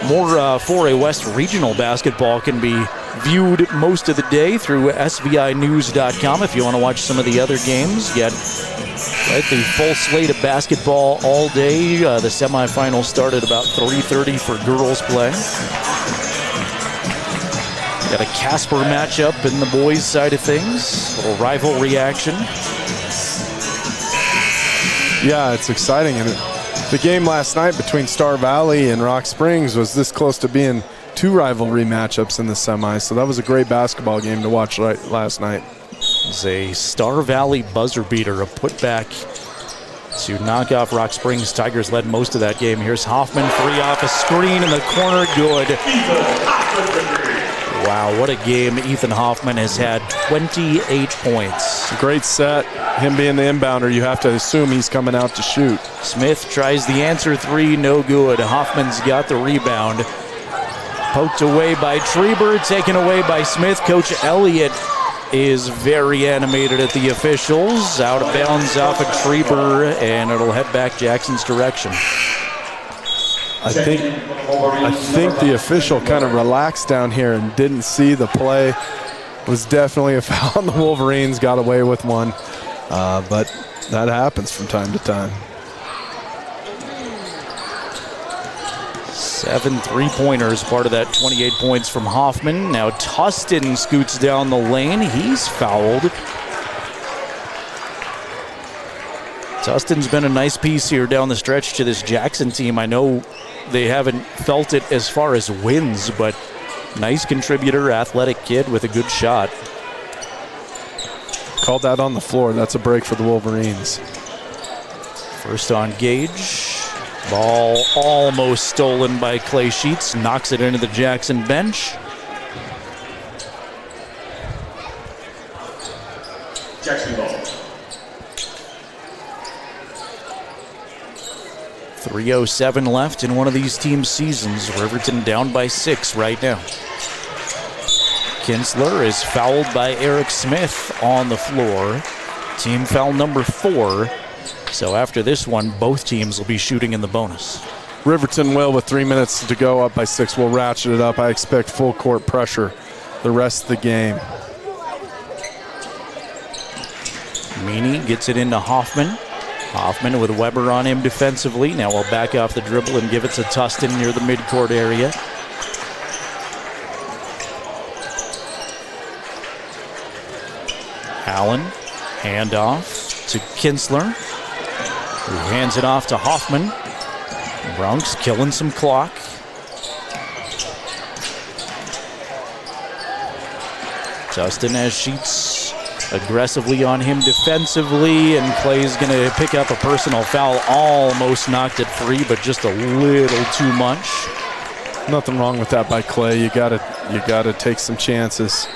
More 4A West regional basketball can be viewed most of the day through SVInews.com. If you want to watch some of the other games, get the full slate of basketball all day. The semifinals start at about 3:30 for girls play. Got a Casper matchup in the boys' side of things. A little rivalry action. Yeah, it's exciting. And the game last night between Star Valley and Rock Springs was this close to being 2 rivalry matchups in the semis. So that was a great basketball game to watch last night. It's a Star Valley buzzer beater, a putback to knock off Rock Springs. Tigers led most of that game. Here's Hoffman, 3 off a screen in the corner, good. Wow, what a game. Ethan Hoffman has had 28 points. Great set. Him being the inbounder, you have to assume he's coming out to shoot. Smith tries the answer 3, no good. Hoffman's got the rebound. Poked away by Treber, taken away by Smith. Coach Elliott is very animated at the officials. Out of bounds off of Treber, and it'll head back Jackson's direction. I think the official kind of relaxed down here and didn't see the play. It was definitely a foul on the Wolverines, got away with one. But that happens from time to time. 7 3-pointers, part of that 28 points from Hoffman. Now Tustin scoots down the lane. He's fouled. Tustin's been a nice piece here down the stretch to this Jackson team. I know they haven't felt it as far as wins, but nice contributor, athletic kid with a good shot. Called that on the floor. That's a break for the Wolverines. First on Gage. Ball almost stolen by Clay Sheets. Knocks it into the Jackson bench. Jackson ball. 3:07 left in one of these teams' seasons. Riverton down by 6 right now. Kinsler is fouled by Eric Smith on the floor. Team foul number 4. So after this one, both teams will be shooting in the bonus. Riverton will, with 3 minutes to go, up by 6. We'll ratchet it up. I expect full court pressure the rest of the game. Meany gets it into Hoffman. Hoffman with Weber on him defensively. Now we'll back off the dribble and give it to Tustin near the midcourt area. Allen, handoff to Kinsler, who hands it off to Hoffman. Bronx killing some clock. Tustin has Sheets aggressively on him defensively, and Clay's going to pick up a personal foul. Almost knocked it free, but just a little too much. Nothing wrong with that by Clay. You gotta take some chances.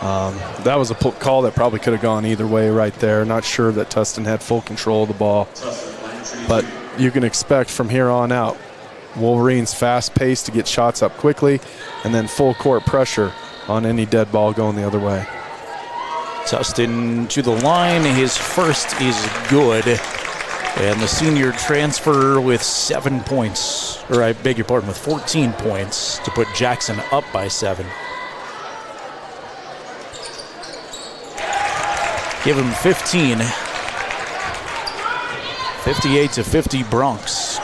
That was a call that probably could have gone either way right there. Not sure that Tustin had full control of the ball, but you can expect from here on out Wolverines fast pace to get shots up quickly, and then full court pressure on any dead ball going the other way. Tustin to the line. His first is good. And the senior transfer with 7 points, or I beg your pardon, with 14 points to put Jackson up by 7. Give him 15. 58-50 Bronx.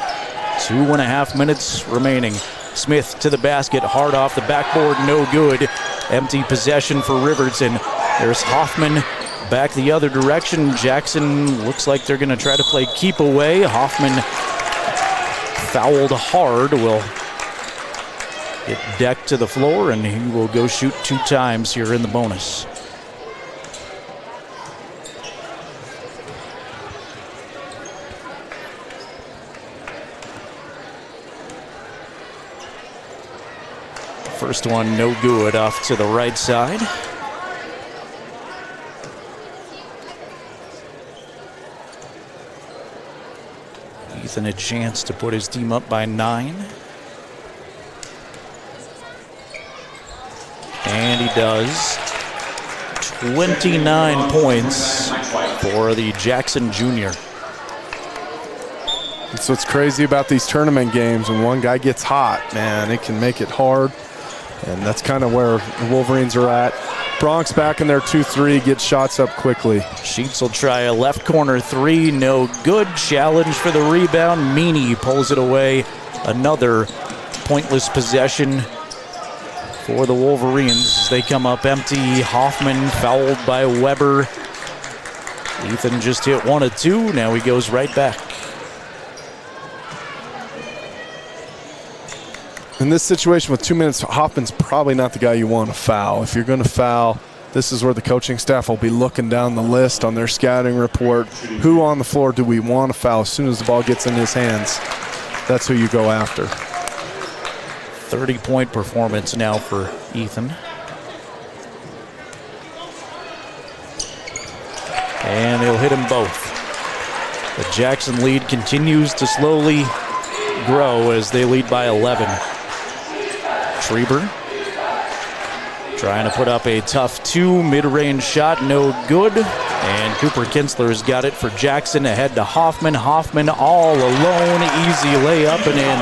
2.5 minutes remaining. Smith to the basket, hard off the backboard, no good. Empty possession for Riverton. There's Hoffman back the other direction. Jackson looks like they're going to try to play keep away. Hoffman fouled hard, will get decked to the floor, and he will go shoot 2 times here in the bonus. First one no good, off to the right side. Ethan a chance to put his team up by 9. And he does. 29 points for the Jackson junior. That's what's crazy about these tournament games. When one guy gets hot, man, it can make it hard. And that's kind of where the Wolverines are at. Bronx back in their 2-3, get shots up quickly. Sheets will try a left corner 3, no good. Challenge for the rebound. Meany pulls it away. Another pointless possession for the Wolverines. They come up empty. Hoffman fouled by Weber. Ethan just hit 1 of 2. Now he goes right back. In this situation with 2 minutes, Hoffman's probably not the guy you want to foul. If you're going to foul, this is where the coaching staff will be looking down the list on their scouting report. Who on the floor do we want to foul? As soon as the ball gets in his hands, that's who you go after. 30-point performance now for Ethan. And he'll hit them both. The Jackson lead continues to slowly grow as they lead by 11. Schreiber trying to put up a tough 2 mid-range shot, no good. And Cooper Kinsler's got it for Jackson, ahead to Hoffman. Hoffman all alone, easy layup and in.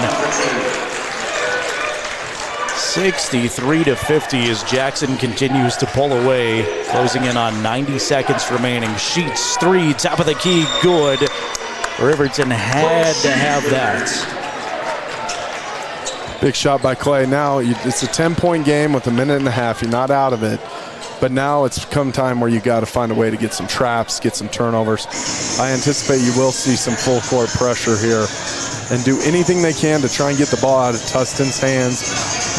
63-50 as Jackson continues to pull away, closing in on 90 seconds remaining. Sheets 3, top of the key, good. Riverton had to have that. Big shot by Clay. Now it's a 10-point game with 1.5 minutes. You're not out of it. But now it's come time where you got to find a way to get some traps, get some turnovers. I anticipate you will see some full court pressure here and do anything they can to try and get the ball out of Tustin's hands,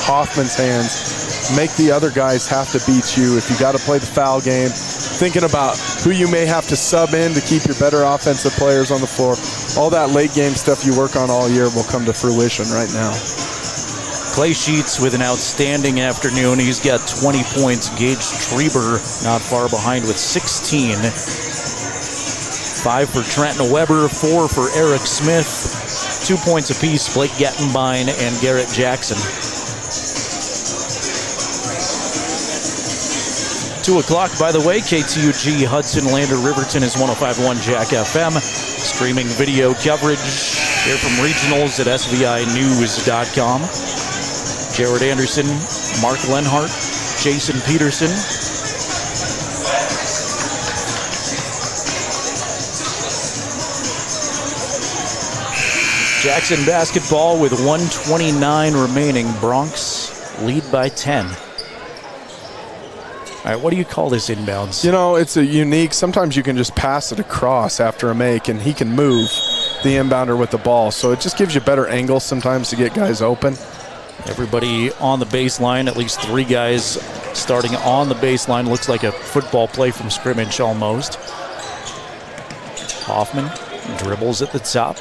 Hoffman's hands. Make the other guys have to beat you. If you got to play the foul game, thinking about who you may have to sub in to keep your better offensive players on the floor. All that late game stuff you work on all year will come to fruition right now. Clay Sheets with an outstanding afternoon. He's got 20 points. Gage Schreiber not far behind with 16. 5 for Trenton Weber, 4 for Eric Smith. 2 points apiece, Blake Gettenbein and Garrett Jackson. 2 o'clock, by the way, KTUG Hudson Lander Riverton is 105.1 Jack FM. Streaming video coverage here from regionals at SVInews.com. Jared Anderson, Mark Lenhart, Jason Peterson. Jackson basketball with 1:29 remaining. Bronx lead by 10. All right, what do you call this inbounds? You know, it's a unique, sometimes you can just pass it across after a make, and he can move the inbounder with the ball. So it just gives you better angles sometimes to get guys open. Everybody on the baseline, at least 3 guys starting on the baseline. Looks like a football play from scrimmage almost. Hoffman dribbles at the top.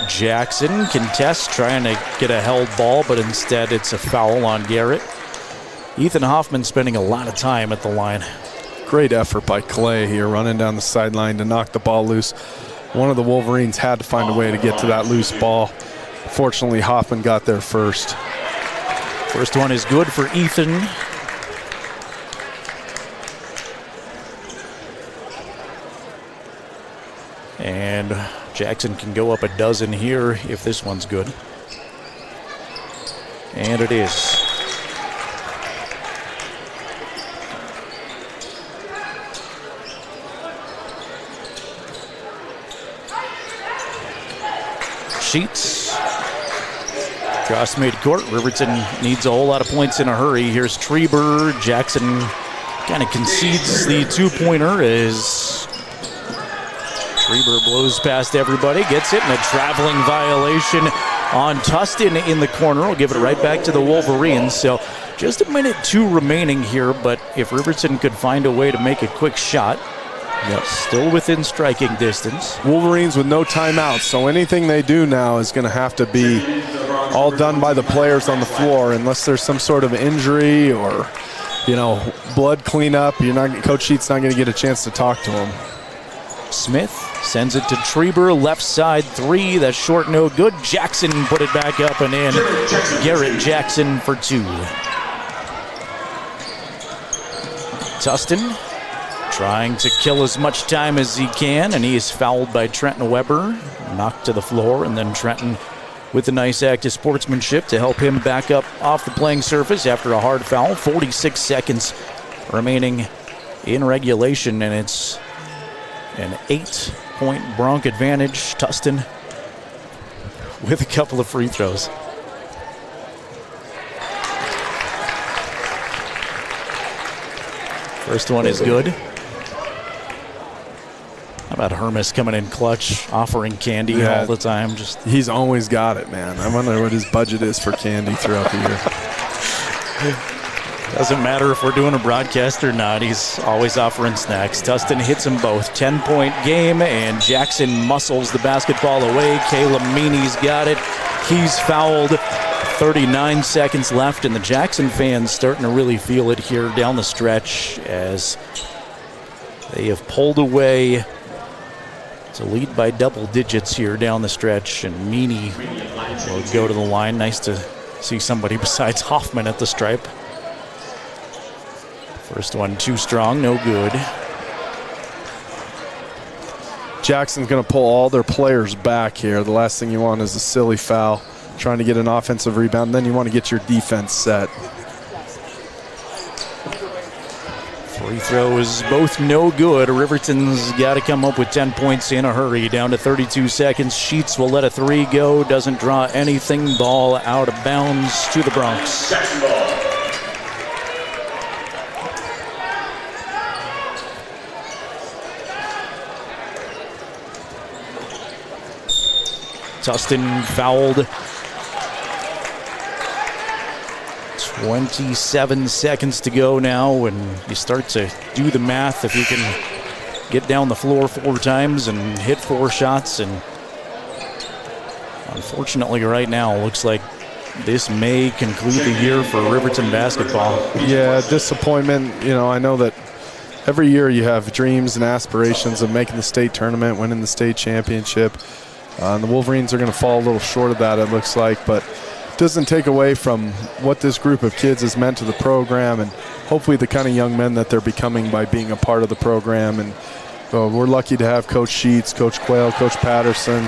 Jackson contests, trying to get a held ball, but instead it's a foul on Garrett. Ethan Hoffman spending a lot of time at the line. Great effort by Clay here, running down the sideline to knock the ball loose. One of the Wolverines had to find a way to get to that loose ball. Fortunately, Hoffman got there first. First one is good for Ethan. And Jackson can go up a dozen here if this one's good. And it is. Sheets. Cross midcourt. Riverton needs a whole lot of points in a hurry. Here's Treber. Jackson kind of concedes the 2-pointer as Treber blows past everybody, gets it, and a traveling violation on Tustin in the corner. We'll give it right back to the Wolverines. So just a minute 2 remaining here, but if Riverton could find a way to make a quick shot, still within striking distance. Wolverines with no timeouts, so anything they do now is going to have to be all done by the players on the floor, unless there's some sort of injury or, you know, blood cleanup. Coach Sheets not going to get a chance to talk to him. Smith sends it to Treber, left side 3. That's short, no good. Jackson put it back up and in. Garrett Jackson for 2. Tustin trying to kill as much time as he can, and he is fouled by Trenton Weber. Knocked to the floor, and then Trenton with a nice act of sportsmanship to help him back up off the playing surface after a hard foul. 46 seconds remaining in regulation, and it's an 8-point Bronc advantage. Tustin with a couple of free throws. First one is good. How about Hermes coming in clutch, offering candy all the time? He's always got it, man. I wonder what his budget is for candy throughout the year. Doesn't matter if we're doing a broadcast or not. He's always offering snacks. Tustin hits them both. 10-point game, and Jackson muscles the basketball away. Caleb Meany's got it. He's fouled. 39 seconds left, and the Jackson fans starting to really feel it here down the stretch as they have pulled away to lead by double digits here down the stretch, and Meany will go to the line. Nice to see somebody besides Hoffman at the stripe. First one too strong, no good. Jackson's going to pull all their players back here. The last thing you want is a silly foul, trying to get an offensive rebound. Then you want to get your defense set. Free throws both no good. Riverton's got to come up with 10 points in a hurry. Down to 32 seconds. Sheets will let a 3 go. Doesn't draw anything. Ball out of bounds to the Bronx. Tustin fouled. 27 seconds to go now, and you start to do the math. If you can get down the floor 4 times and hit 4 shots, and unfortunately right now looks like this may conclude the year for Riverton basketball. Yeah, disappointment. You know, I know that every year you have dreams and aspirations of making the state tournament, winning the state championship. And the Wolverines are going to fall a little short of that, it looks like, but it doesn't take away from what this group of kids has meant to the program and hopefully the kind of young men that they're becoming by being a part of the program. And we're lucky to have Coach Sheets, Coach Quayle, Coach Patterson,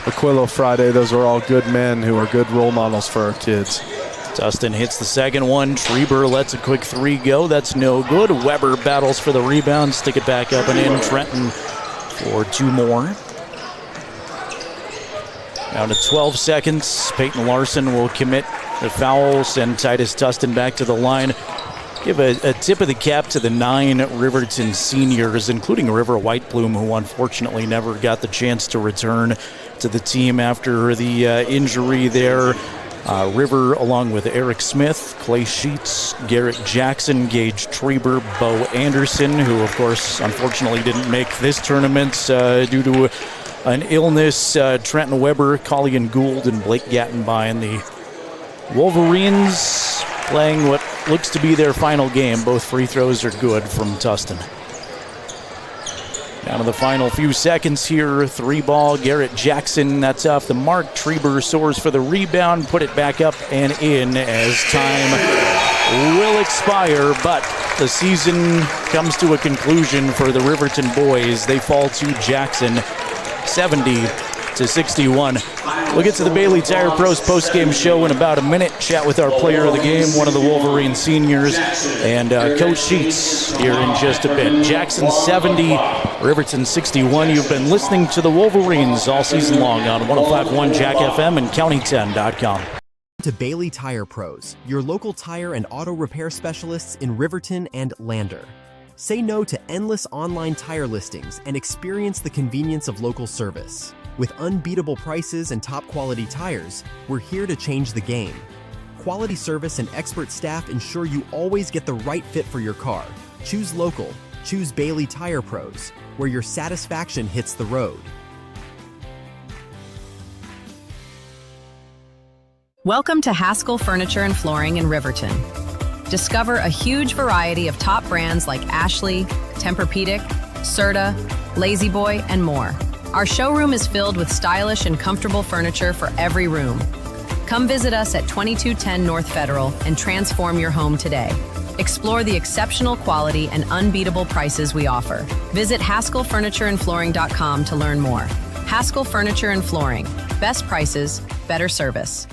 Aquilo Friday. Those are all good men who are good role models for our kids. Dustin hits the second one. Treber lets a quick three go. That's no good. Weber battles for the rebound. Stick it back up and in. Trenton for two more. Down to 12 seconds. Peyton Larson will commit the foul. Send Titus Tustin back to the line. Give a tip of the cap to the 9 Riverton seniors, including River Whitebloom, who unfortunately never got the chance to return to the team after the injury there. River, along with Eric Smith, Clay Sheets, Garrett Jackson, Gage Treber, Bo Anderson, who, of course, unfortunately didn't make this tournament due to an illness. Trenton Weber, Collian Gould, and Blake Gattenbein. The Wolverines playing what looks to be their final game. Both free throws are good from Tustin. Down to the final few seconds here. Three ball, Garrett Jackson, that's off the mark. Treber soars for the rebound, put it back up and in as time will expire, but the season comes to a conclusion for the Riverton boys. They fall to Jackson 70-61. We'll get to the Bailey Tire Pros postgame show in about a minute. Chat with our player of the game, one of the Wolverine seniors, and Coach Sheets here in just a bit. Jackson 70, Riverton 61. You've been listening to the Wolverines all season long on 105.1 Jack FM and County10.com. To Bailey Tire Pros, your local tire and auto repair specialists in Riverton and Lander. Say no to endless online tire listings and experience the convenience of local service. With unbeatable prices and top quality tires, we're here to change the game. Quality service and expert staff ensure you always get the right fit for your car. Choose local. Choose Bailey Tire Pros, where your satisfaction hits the road. Welcome to Haskell Furniture and Flooring in Riverton. Discover a huge variety of top brands like Ashley, Tempur-Pedic, Serta, Lazy Boy, and more. Our showroom is filled with stylish and comfortable furniture for every room. Come visit us at 2210 North Federal and transform your home today. Explore the exceptional quality and unbeatable prices we offer. Visit HaskellFurnitureandFlooring.com to learn more. Haskell Furniture and Flooring. Best prices, better service.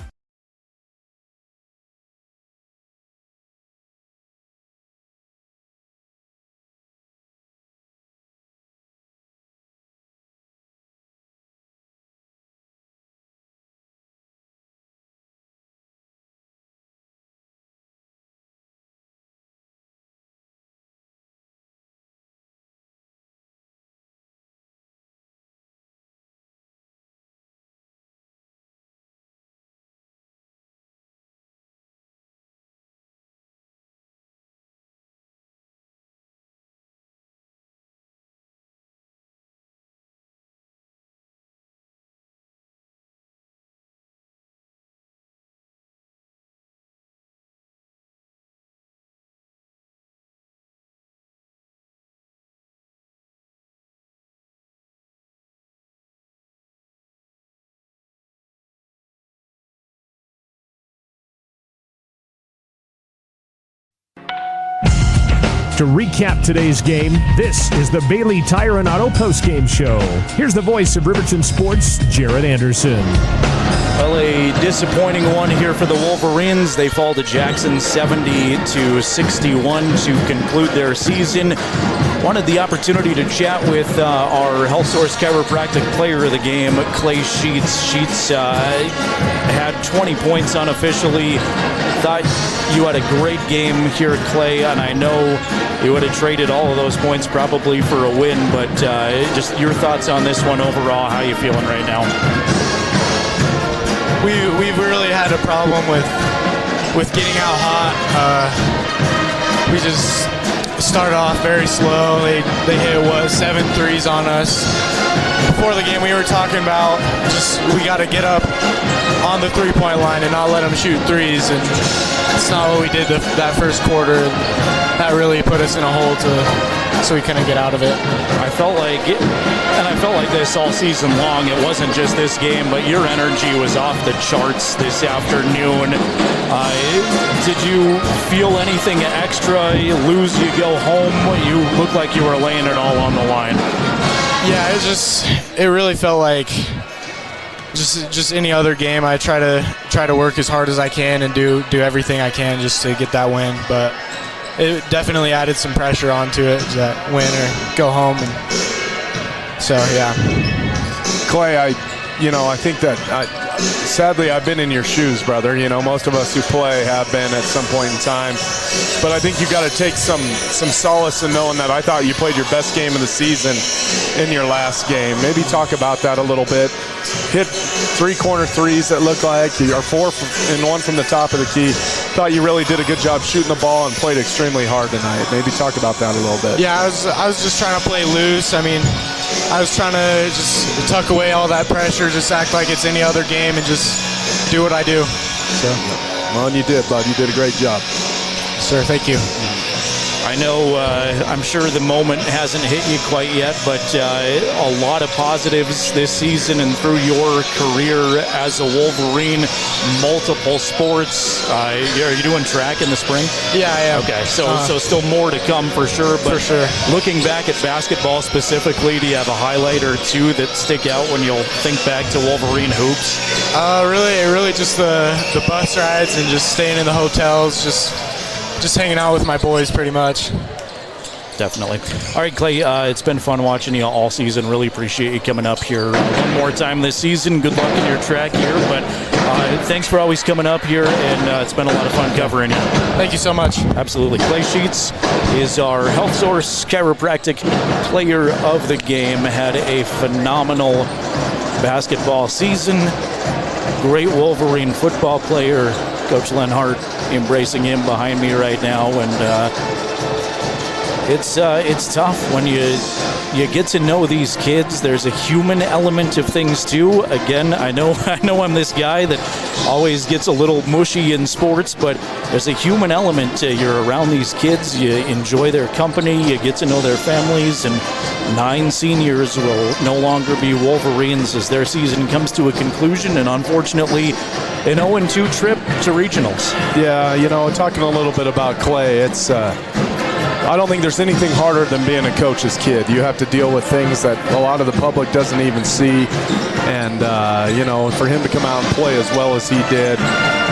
To recap today's game, this is the Bailey Tire and Auto postgame show. Here's the voice of Riverton Sports, Jared Anderson. Well, a disappointing one here for the Wolverines. They fall to Jackson 70-61 to conclude their season. Wanted the opportunity to chat with our Health Source Chiropractic player of the game, Clay Sheets. Sheets had 20 points unofficially. Thought you had a great game here, Clay, and I know you would have traded all of those points probably for a win, but just your thoughts on this one overall. How are you feeling right now? We've really had a problem with getting out hot. We just started off very slow. They hit 7 threes on us. Before the game, we were talking about we got to get up on the three-point line and not let them shoot threes, and that's not what we did that first quarter. And that really put us in a hole to so we couldn't get out of it. I felt like this all season long. It wasn't just this game, but your energy was off the charts this afternoon. Did you feel anything extra? You lose, you go home. You look like you were laying it all on the line. Yeah, it really felt like just any other game. I try to work as hard as I can and do everything I can just to get that win. But it definitely added some pressure onto it, that win or go home. And so yeah, Clay, I think that sadly I've been in your shoes, brother. Most of us who play have been at some point in time. But I think you got to take some solace in knowing that I thought you played your best game of the season in your last game. Maybe talk about that a little bit. Hit 3 corner threes that look like, or 4 and 1 from the top of the key. Thought you really did a good job shooting the ball and played extremely hard tonight. Maybe talk about that a little bit. Yeah, I was just trying to play loose. I mean, I was trying to just tuck away all that pressure, just act like it's any other game and just do what I do. So, well, and you did, bud. You did a great job. Sir, thank you. I know, I'm sure the moment hasn't hit you quite yet, but a lot of positives this season and through your career as a Wolverine, multiple sports. Are you doing track in the spring? Yeah, I am. Okay, so still more to come for sure. But for sure. Looking back at basketball specifically, do you have a highlight or two that stick out when you'll think back to Wolverine hoops? Really just the bus rides and just staying in the hotels, just hanging out with my boys pretty much. Definitely. All right, Clay, it's been fun watching you all season. Really appreciate you coming up here one more time this season. Good luck in your track here, but thanks for always coming up here, and it's been a lot of fun covering you. Thank you so much. Absolutely. Clay Sheets is our Health Source Chiropractic Player of the Game. Had a phenomenal basketball season. Great Wolverine football player. Coach Len Hart embracing him behind me right now, and it's tough when you get to know these kids. There's a human element of things too. Again, I know I'm this guy that always gets a little mushy in sports, but there's a human element. You're around these kids, you enjoy their company, you get to know their families, and 9 seniors will no longer be Wolverines as their season comes to a conclusion, and unfortunately an 0-2 trip to regionals. Yeah, talking a little bit about Clay, it's I don't think there's anything harder than being a coach's kid. You have to deal with things that a lot of the public doesn't even see. And, for him to come out and play as well as he did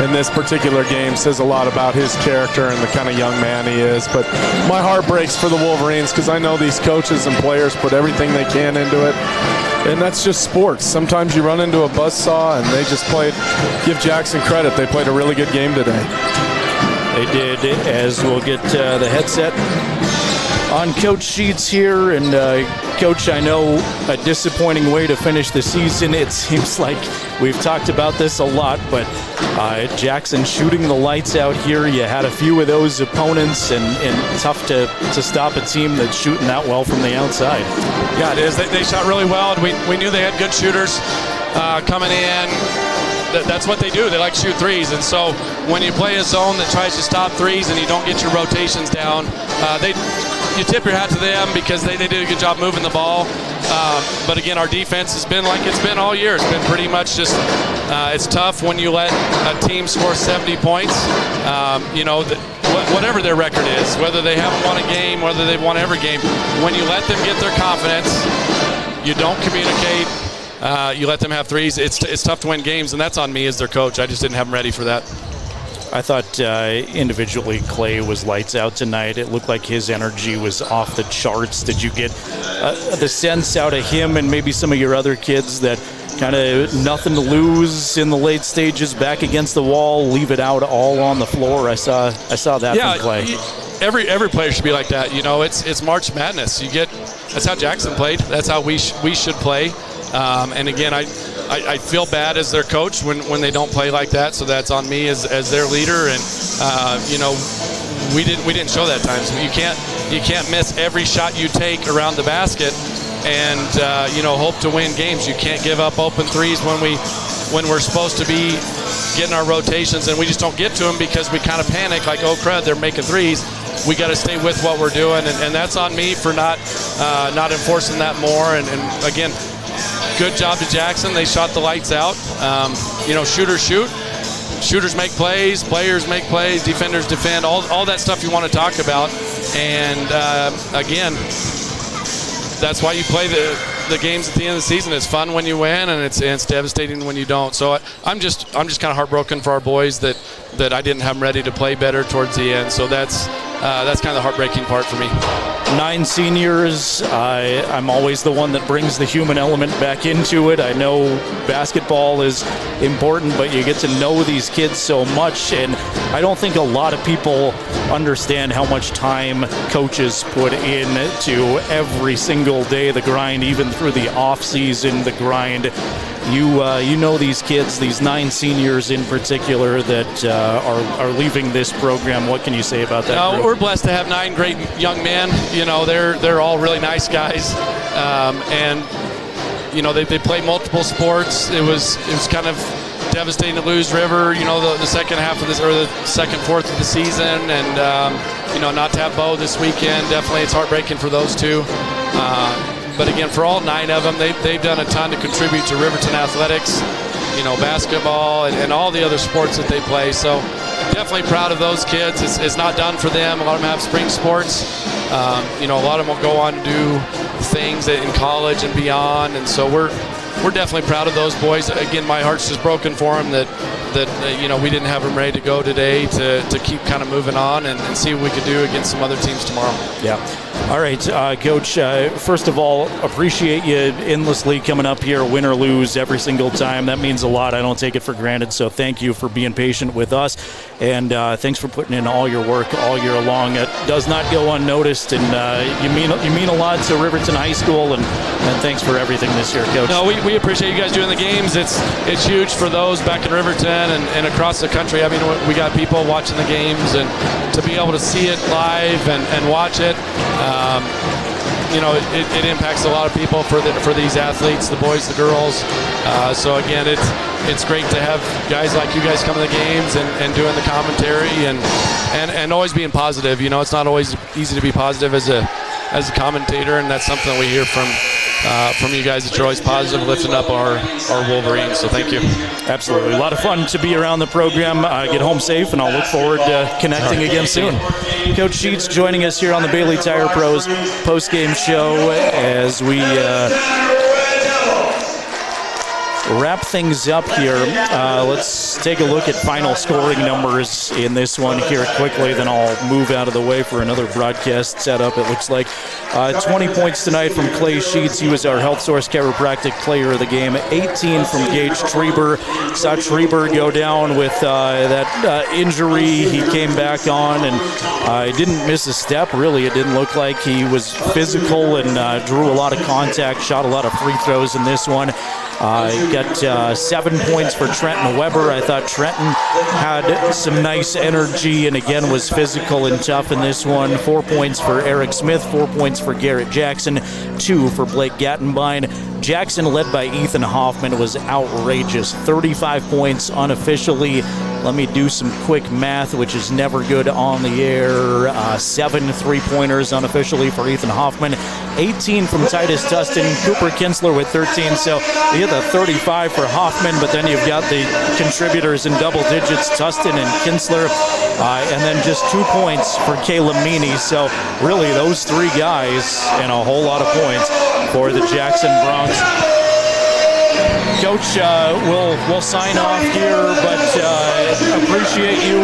in this particular game says a lot about his character and the kind of young man he is. But my heart breaks for the Wolverines because I know these coaches and players put everything they can into it. And that's just sports. Sometimes you run into a buzzsaw, and they just give Jackson credit. They played a really good game today. They did, as we'll get the headset on Coach Sheets here. And Coach, I know a disappointing way to finish the season. It seems like we've talked about this a lot, but Jackson shooting the lights out here. You had a few of those opponents, and tough to stop a team that's shooting that well from the outside. Yeah, it is. They shot really well, and we knew they had good shooters coming in. That's what they do. They like to shoot threes. And so when you play a zone that tries to stop threes and you don't get your rotations down, you tip your hat to them because they did a good job moving the ball. But again, our defense has been like it's been all year. It's been pretty much just it's tough when you let a team score 70 points. Whatever their record is, whether they haven't won a game, whether they've won every game, when you let them get their confidence, you don't communicate. You let them have threes. It's tough to win games, and that's on me as their coach. I just didn't have them ready for that. I thought individually Clay was lights out tonight. It looked like his energy was off the charts. Did you get the sense out of him and maybe some of your other kids that kind of nothing to lose in the late stages, back against the wall, leave it out all on the floor? I saw that from Clay. Every player should be like that. It's March Madness. That's how Jackson played. That's how we should play. And again, I feel bad as their coach when they don't play like that. So that's on me as their leader. And we didn't show that time. So you can't miss every shot you take around the basket and hope to win games. You can't give up open threes when we're supposed to be getting our rotations, and we just don't get to them because we kind of panic like, oh crud, they're making threes. we got to stay with what we're doing, and that's on me for not enforcing that more. And again, good job to Jackson. They shot the lights out. Shooters shoot. Shooters make plays, players make plays, defenders defend, all that stuff you want to talk about. And again, that's why you play the games at the end of the season. It's fun when you win, and it's devastating when you don't. So I'm just kind of heartbroken for our boys that I didn't have them ready to play better towards the end. So that's kind of the heartbreaking part for me. 9 seniors. I'm always the one that brings the human element back into it. I know basketball is important, but you get to know these kids so much, and I don't think a lot of people understand how much time coaches put into every single day, the grind, even through the off season, the grind. You know these kids, these 9 seniors in particular that are leaving this program. What can you say about that? We're blessed to have 9 great young men. They're all really nice guys, and they play multiple sports. It was kind of devastating to lose River. The second half of this, or the second fourth of the season, and not to have Bo this weekend. Definitely, it's heartbreaking for those two. But again, for all 9 of them, they've done a ton to contribute to Riverton athletics, basketball and all the other sports that they play. So definitely proud of those kids. It's not done for them. A lot of them have spring sports. A lot of them will go on to do things in college and beyond. And so we're definitely proud of those boys. Again, my heart's just broken for them that we didn't have them ready to go today to keep kind of moving on and see what we could do against some other teams tomorrow. Yeah. All right, Coach, first of all, appreciate you endlessly coming up here, win or lose, every single time. That means a lot. I don't take it for granted, so thank you for being patient with us, and thanks for putting in all your work all year long. It does not go unnoticed, and you mean a lot to Riverton High School, and thanks for everything this year, Coach. No, we appreciate you guys doing the games. It's huge for those back in Riverton and across the country. I mean, we got people watching the games, and to be able to see it live and watch it, it impacts a lot of people for these athletes, the boys, the girls. So again, it's great to have guys like you guys come to the games and doing the commentary and always being positive. It's not always easy to be positive as a commentator, and that's something we hear from you guys, that you're always positive, lifting up our Wolverines. So thank you. Absolutely. A lot of fun to be around the program. Get home safe, and I'll look forward to connecting again soon. Coach Sheets joining us here on the Bailey Tire Pros postgame show as we wrap things up here. Let's take a look at final scoring numbers in this one here quickly, then I'll move out of the way for another broadcast setup. It looks like 20 points tonight from Clay Sheets. He was our Health Source Chiropractic player of the game. 18 from Gage Treber. Saw Treber go down with that injury. He came back on and didn't miss a step, really. It didn't look like. He was physical and drew a lot of contact, shot a lot of free throws in this one. Got 7 points for Trenton Weber. I thought Trenton had some nice energy and again was physical and tough in this one. 4 points for Eric Smith, 4 points for Garrett Jackson, 2 for Blake Gattenbein. Jackson, led by Ethan Hoffman, was outrageous. 35 points unofficially. Let me do some quick math, which is never good on the air. 7 3-pointers unofficially for Ethan Hoffman. 18 from Titus Tustin. Cooper Kinsler with 13. So you get the 35 for Hoffman, but then you've got the contributors in double digits, Tustin and Kinsler. And then just 2 points for Caleb Meany. So really those 3 guys and a whole lot of points for the Jackson Bronx. Coach, we'll sign off here, but appreciate you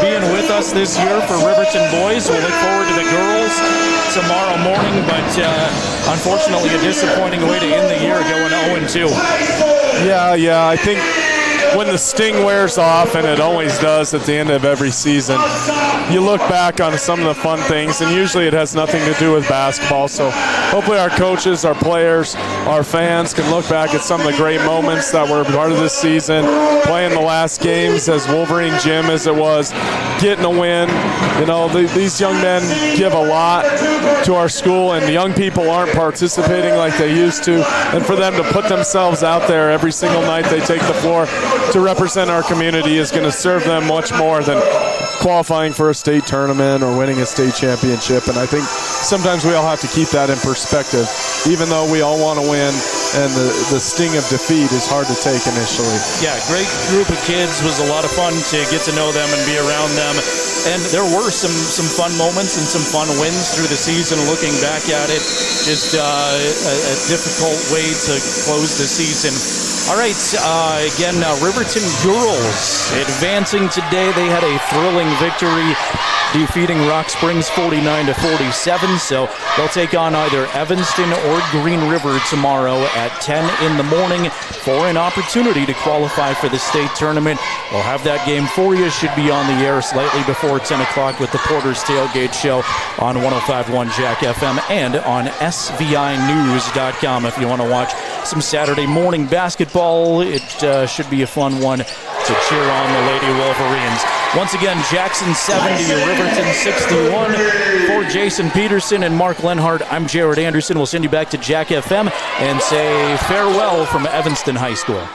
being with us this year for Riverton boys. We'll look forward to the girls tomorrow morning, but unfortunately a disappointing way to end the year, going 0-2. Yeah, I think when the sting wears off, and it always does at the end of every season, you look back on some of the fun things, and usually it has nothing to do with basketball. So hopefully our coaches, our players, our fans can look back at some of the great moments that were part of this season, playing the last games as Wolverine Gym as it was, getting a win. These young men give a lot to our school, and the young people aren't participating like they used to. And for them to put themselves out there every single night they take the floor to represent our community is going to serve them much more than qualifying for a state tournament or winning a state championship. And I think sometimes we all have to keep that in perspective, even though we all want to win, and the sting of defeat is hard to take initially. Yeah, great group of kids. Was a lot of fun to get to know them and be around them. And there were some fun moments and some fun wins through the season. Looking back at it, just a difficult way to close the season. All right, again, Riverton girls advancing today. They had a thrilling victory, defeating Rock Springs 49-47. So they'll take on either Evanston or Green River tomorrow at 10 in the morning for an opportunity to qualify for the state tournament. We'll have that game for you. Should be on the air slightly before 10 o'clock with the Porter's Tailgate Show on 105.1 Jack FM and on SVInews.com if you want to watch some Saturday morning basketball. It should be a fun one to cheer on the Lady Wolverines. Once again, Jackson 70, Riverton 61. For Jason Peterson and Mark Lenhart, I'm Jared Anderson. We'll send you back to Jack FM and say farewell from Evanston High School.